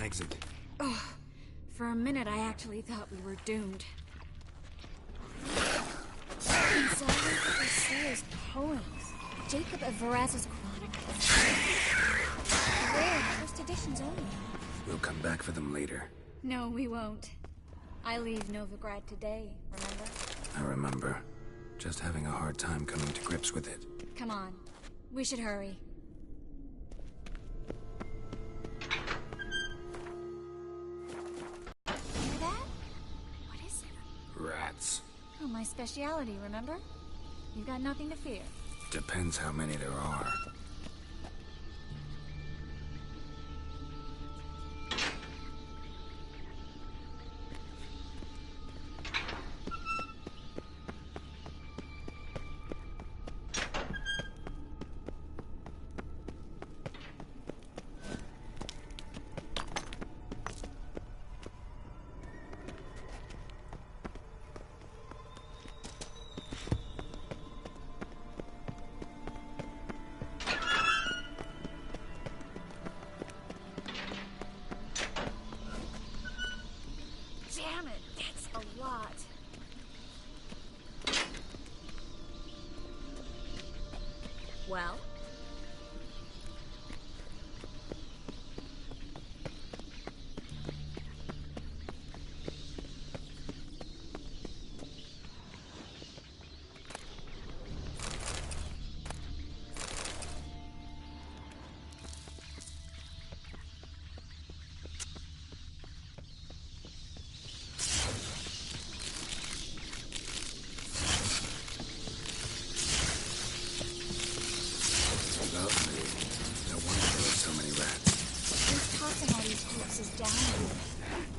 an exit. Oh, for a minute I actually thought we were doomed. Inside the Slayer's poems. Jacob of Varaz's Chronicles. Rare, first editions only. We'll come back for them later. No, we won't. I leave Novigrad today, remember? I remember. Just having a hard time coming to grips with it. Come on. We should hurry. Hear that? What is it? Rats. Oh, my speciality, remember? You've got nothing to fear. Depends how many there are. Damn it, that's a lot. Well?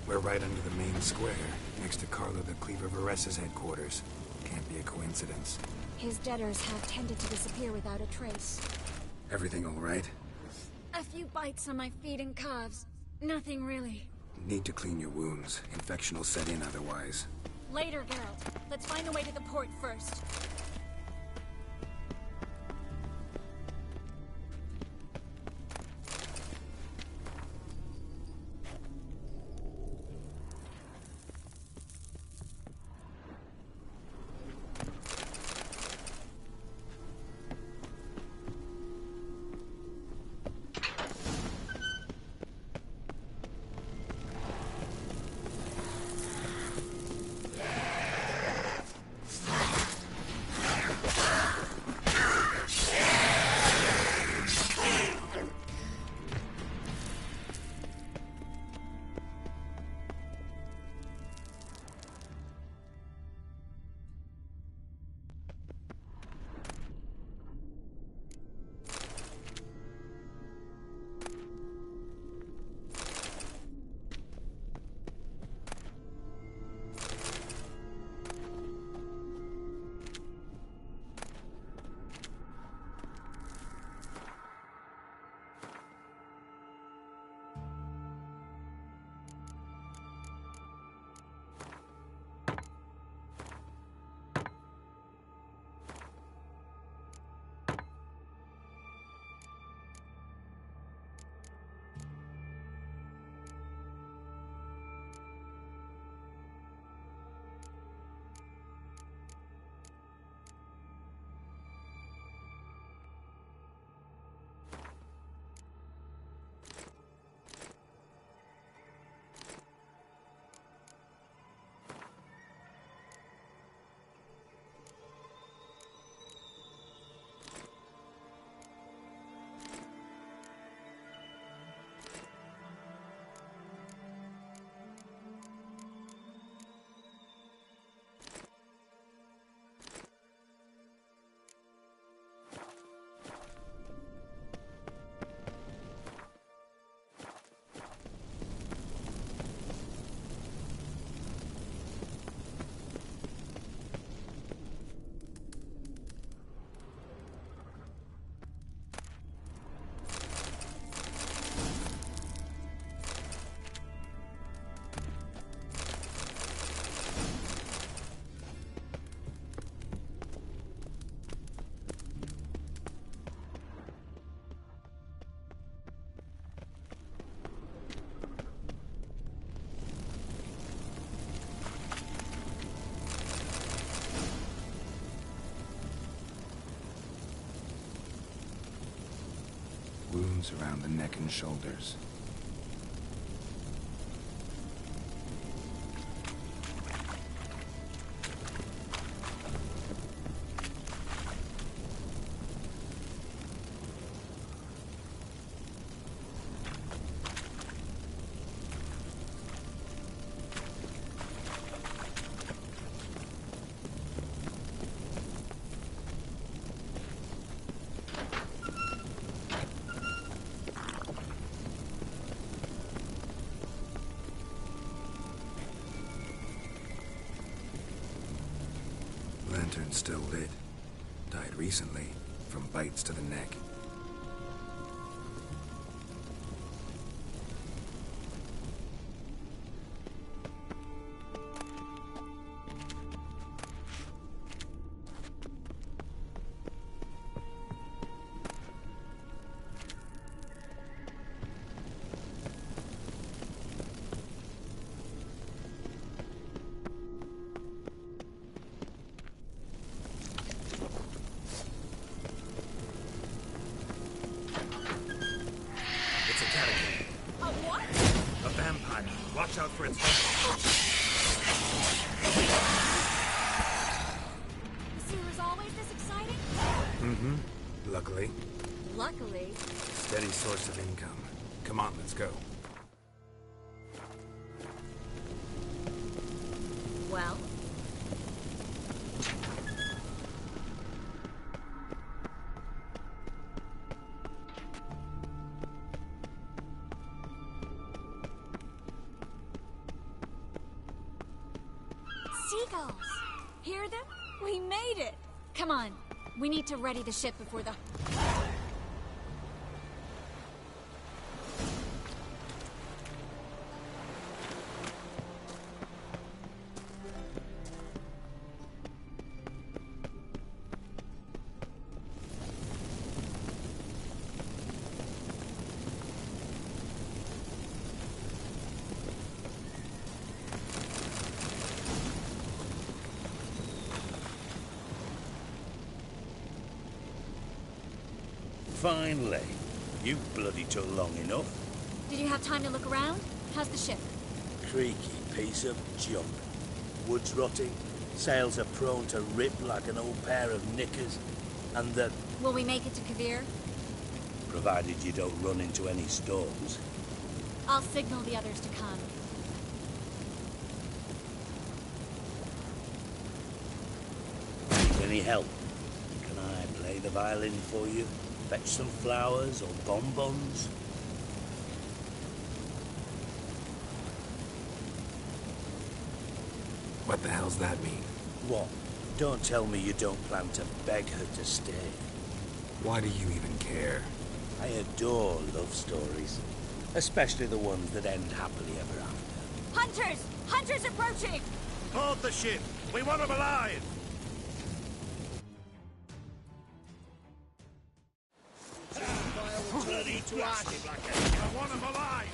We're right under the main square, next to Carlo the Cleaver Vares's headquarters. Can't be a coincidence. His debtors have tended to disappear without a trace. Everything all right? A few bites on my feet and calves. Nothing really. Need to clean your wounds. Infection will set in otherwise. Later, Geralt. Let's find the way to the port first. wounds around the neck and shoulders. Lantern's still lit. Died recently, from bites to the neck. Watch out for its The sewer's always this exciting? Mm-hmm. Luckily. Luckily. Steady source of income. Come on, let's go. Well? Seagulls! Hear them? We made it! Come on. We need to ready the ship before the... Finally. You bloody took long enough. Did you have time to look around? How's the ship? Creaky piece of junk. Wood's rotting, sails are prone to rip like an old pair of knickers, and the... Will we make it to Kavir? Provided you don't run into any storms. I'll signal the others to come. Need any help? Can I play the violin for you? Fetch some flowers or bonbons? What the hell's that mean? What? Don't tell me you don't plan to beg her to stay. Why do you even care? I adore love stories. Especially the ones that end happily ever after. Hunters! Hunters approaching! Board the ship! We want them alive! Bloody blasted blackhead! I want them alive!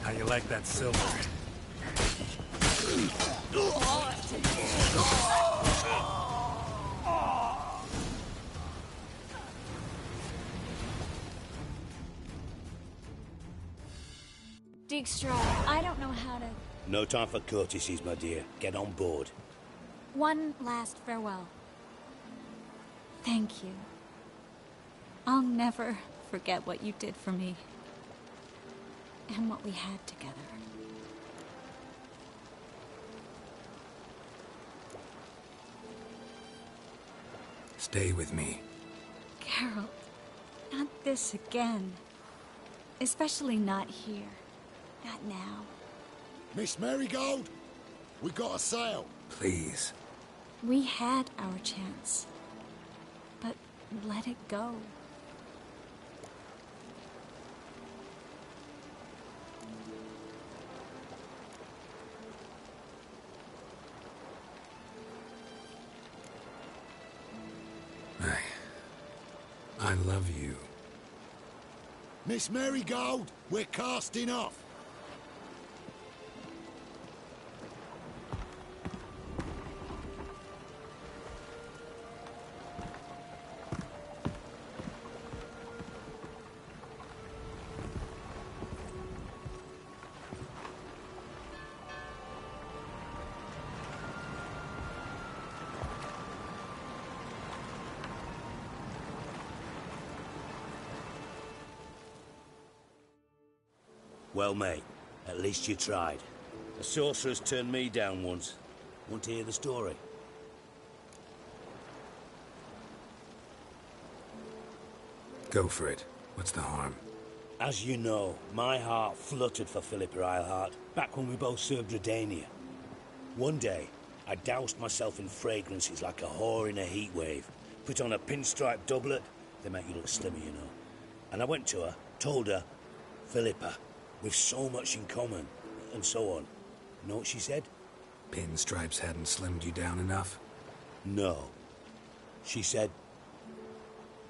How you like that silver? Dijkstra, I don't know how to... No time for courtesies, my dear. Get on board. One last farewell. Thank you. I'll never forget what you did for me. And what we had together. Stay with me. Geralt, not this again. Especially not here. Not now. Miss Marigold, we got a sail. Please. We had our chance. But let it go. I love you. Miss Marigold, we're casting off. Well, mate, at least you tried. A sorcerer's turned me down once. Want to hear the story? Go for it. What's the harm? As you know, my heart fluttered for Philippa Eilhart back when we both served Redania. One day, I doused myself in fragrances like a whore in a heat wave. Put on a pinstripe doublet, they make you look slimmer, you know. And I went to her, told her, Philippa, we've so much in common, and so on. You know what she said? Pinstripes hadn't slimmed you down enough? No. She said,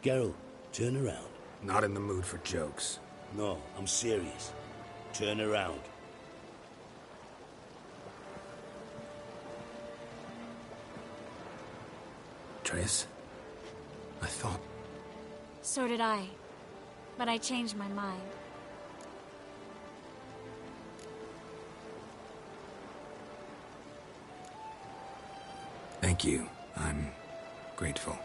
Geralt, turn around. Not in the mood for jokes. No, I'm serious. Turn around. Triss? I thought... So did I. But I changed my mind. Thank you. I'm grateful.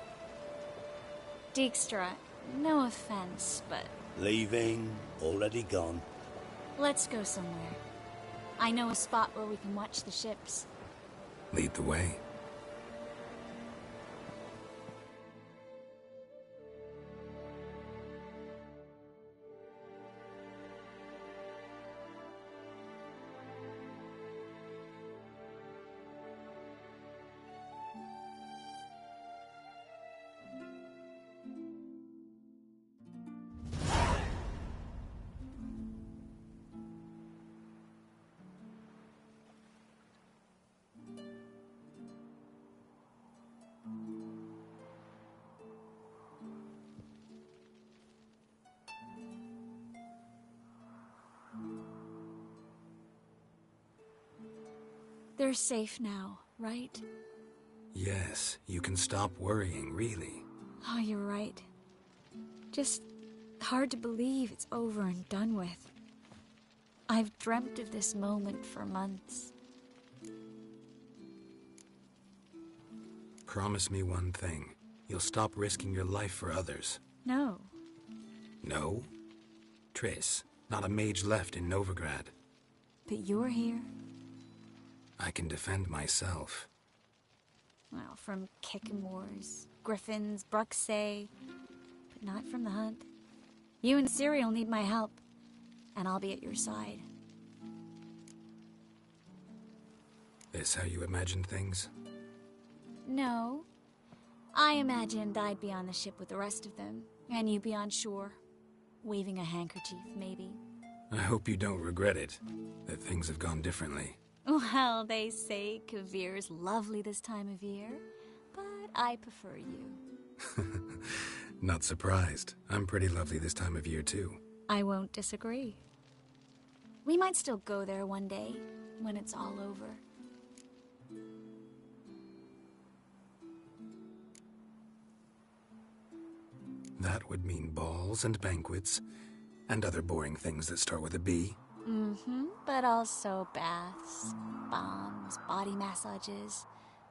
Dijkstra, no offense, but... Leaving, already gone. Let's go somewhere. I know a spot where we can watch the ships. Lead the way. They're safe now, right? Yes, you can stop worrying, really. Oh, you're right. Just hard to believe it's over and done with. I've dreamt of this moment for months. Promise me one thing. You'll stop risking your life for others. No. No? Triss, not a mage left in Novigrad. But you're here? I can defend myself. Well, from Kickamores, Griffins, Bruxay, but not from the hunt. You and Ciri'll need my help, and I'll be at your side. This how you imagine things? No. I imagined I'd be on the ship with the rest of them, and you'd be on shore, waving a handkerchief, maybe. I hope you don't regret it, that things have gone differently. Well, they say Kavir's lovely this time of year, but I prefer you. Not surprised. I'm pretty lovely this time of year, too. I won't disagree. We might still go there one day, when it's all over. That would mean balls and banquets, and other boring things that start with a B. Mm-hmm, but also baths, bombs, body massages.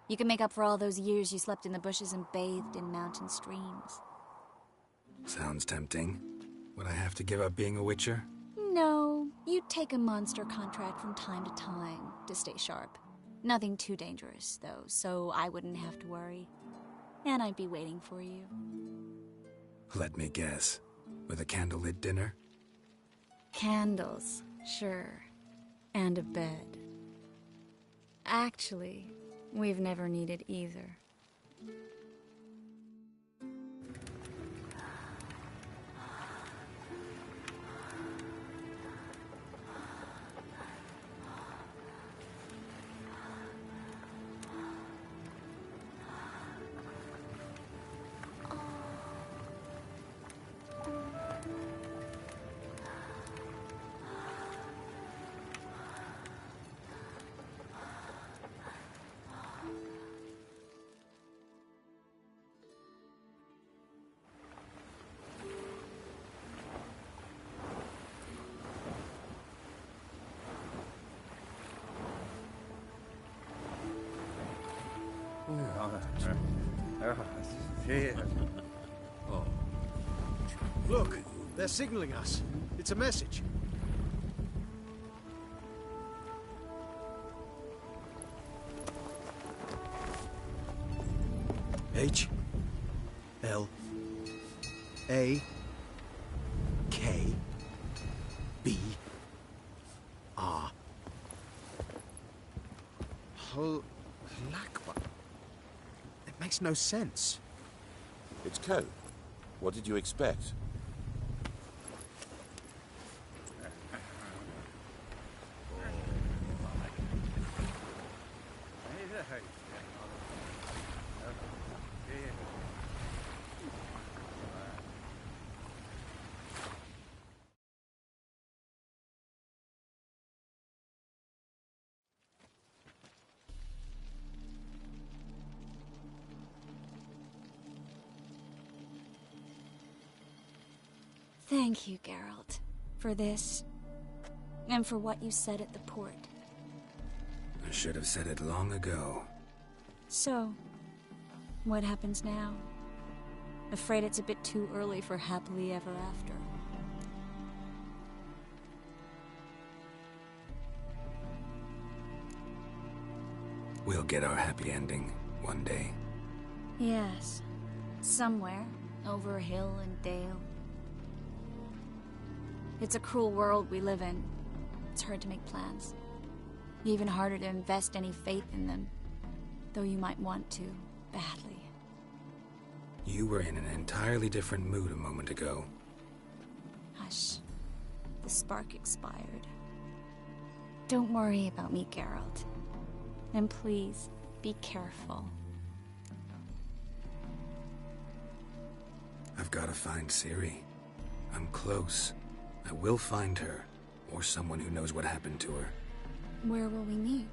You can make up for all those years you slept in the bushes and bathed in mountain streams. Sounds tempting. Would I have to give up being a witcher? No, you'd take a monster contract from time to time to stay sharp. Nothing too dangerous, though, so I wouldn't have to worry. And I'd be waiting for you. Let me guess. With a candlelit dinner? Candles, sure. And a bed. Actually, we've never needed either. Look, they're signaling us. It's a message. H L A K B R. Halakba. It makes no sense. It's code. What did you expect? Thank you, Geralt, for this, and for what you said at the port. I should have said it long ago. So, what happens now? Afraid it's a bit too early for happily ever after. We'll get our happy ending one day. Yes, somewhere, over hill and dale. It's a cruel world we live in. It's hard to make plans. Even harder to invest any faith in them, though you might want to, badly. You were in an entirely different mood a moment ago. Hush. The spark expired. Don't worry about me, Geralt. And please, be careful. I've got to find Ciri. I'm close. I will find her, or someone who knows what happened to her. Where will we meet?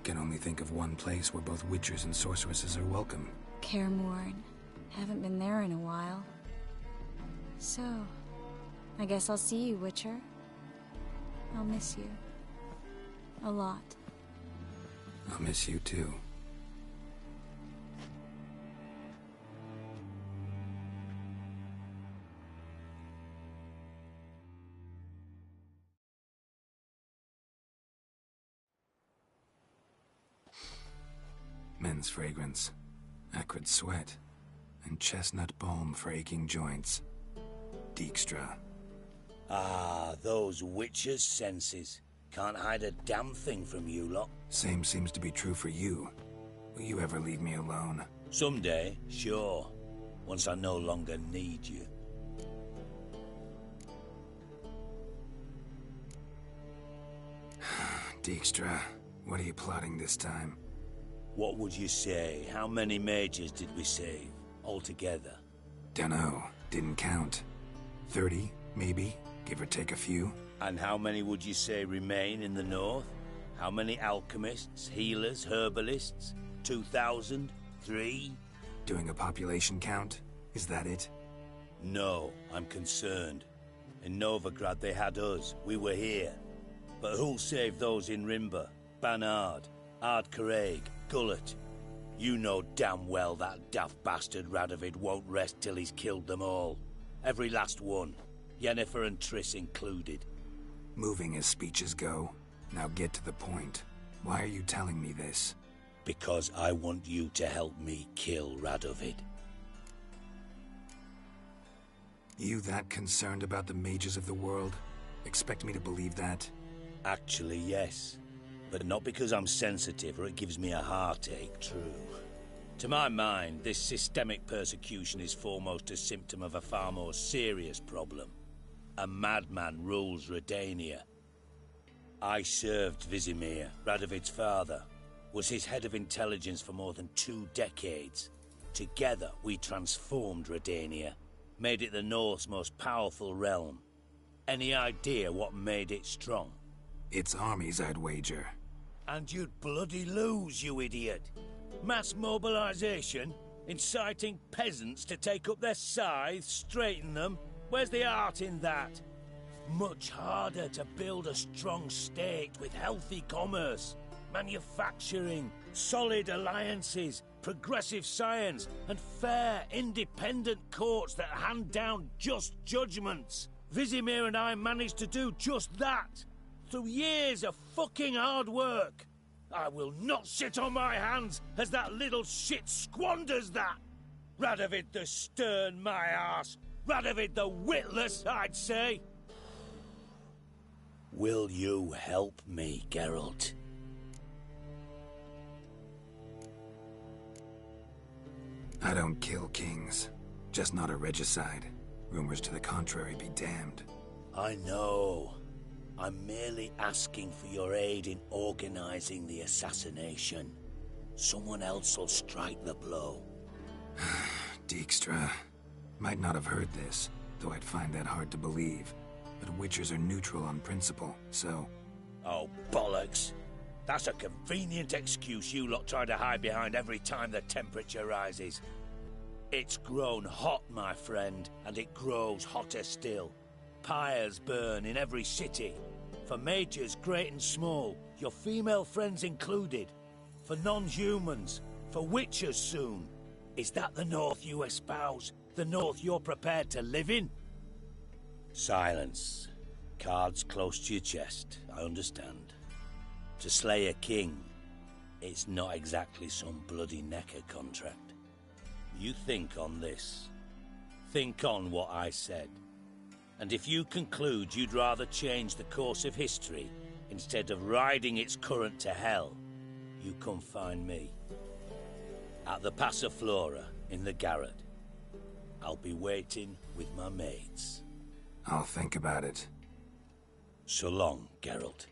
Can only think of one place where both witchers and sorceresses are welcome. Kaer Morhen. Haven't been there in a while. So, I guess I'll see you, Witcher. I'll miss you. A lot. I'll miss you too. Men's fragrance, acrid sweat, and chestnut balm for aching joints. Dijkstra. Ah, those witches' senses. Can't hide a damn thing from you lot. Same seems to be true for you. Will you ever leave me alone? Someday, sure. Once I no longer need you. Dijkstra, what are you plotting this time? What would you say? How many mages did we save, altogether? Dunno. Didn't count. 30, maybe, give or take a few. And how many would you say remain in the north? How many alchemists, healers, herbalists? 2,000? 3? Doing a population count? Is that it? No, I'm concerned. In Novigrad they had us. We were here. But who'll save those in Rimba? Banard, Ardcaraig, Gullet. You know damn well that daft bastard Radovid won't rest till he's killed them all. Every last one. Yennefer and Triss included. Moving as speeches go. Now get to the point. Why are you telling me this? Because I want you to help me kill Radovid. You that concerned about the mages of the world? Expect me to believe that? Actually, yes. But not because I'm sensitive or it gives me a heartache, true. To my mind, this systemic persecution is foremost a symptom of a far more serious problem. A madman rules Redania. I served Vizimir, Radovid's father, was his head of intelligence for more than 2 decades. Together, we transformed Redania, made it the North's most powerful realm. Any idea what made it strong? Its armies, I'd wager. And you'd bloody lose, you idiot. Mass mobilization, inciting peasants to take up their scythes, straighten them. Where's the art in that? Much harder to build a strong state with healthy commerce, manufacturing, solid alliances, progressive science, and fair, independent courts that hand down just judgments. Vizimir and I managed to do just that, through years of fucking hard work. I will not sit on my hands as that little shit squanders that! Radovid the stern, my arse! Radovid the witless, I'd say! Will you help me, Geralt? I don't kill kings. Just not a regicide. Rumors to the contrary be damned. I know. I'm merely asking for your aid in organizing the assassination. Someone else will strike the blow. Dijkstra. Might not have heard this, though I'd find that hard to believe. But Witchers are neutral on principle, so... Oh, bollocks. That's a convenient excuse you lot try to hide behind every time the temperature rises. It's grown hot, my friend, and it grows hotter still. Pyres burn in every city. For mages great and small, your female friends included. For non-humans, for Witchers soon. Is that the North you espouse? The North you're prepared to live in? Silence. Cards close to your chest, I understand. To slay a king, it's not exactly some bloody necker contract. You think on this. Think on what I said. And if you conclude you'd rather change the course of history instead of riding its current to hell, you come find me. At the Passiflora in the Garrett. I'll be waiting with my mates. I'll think about it. So long, Geralt.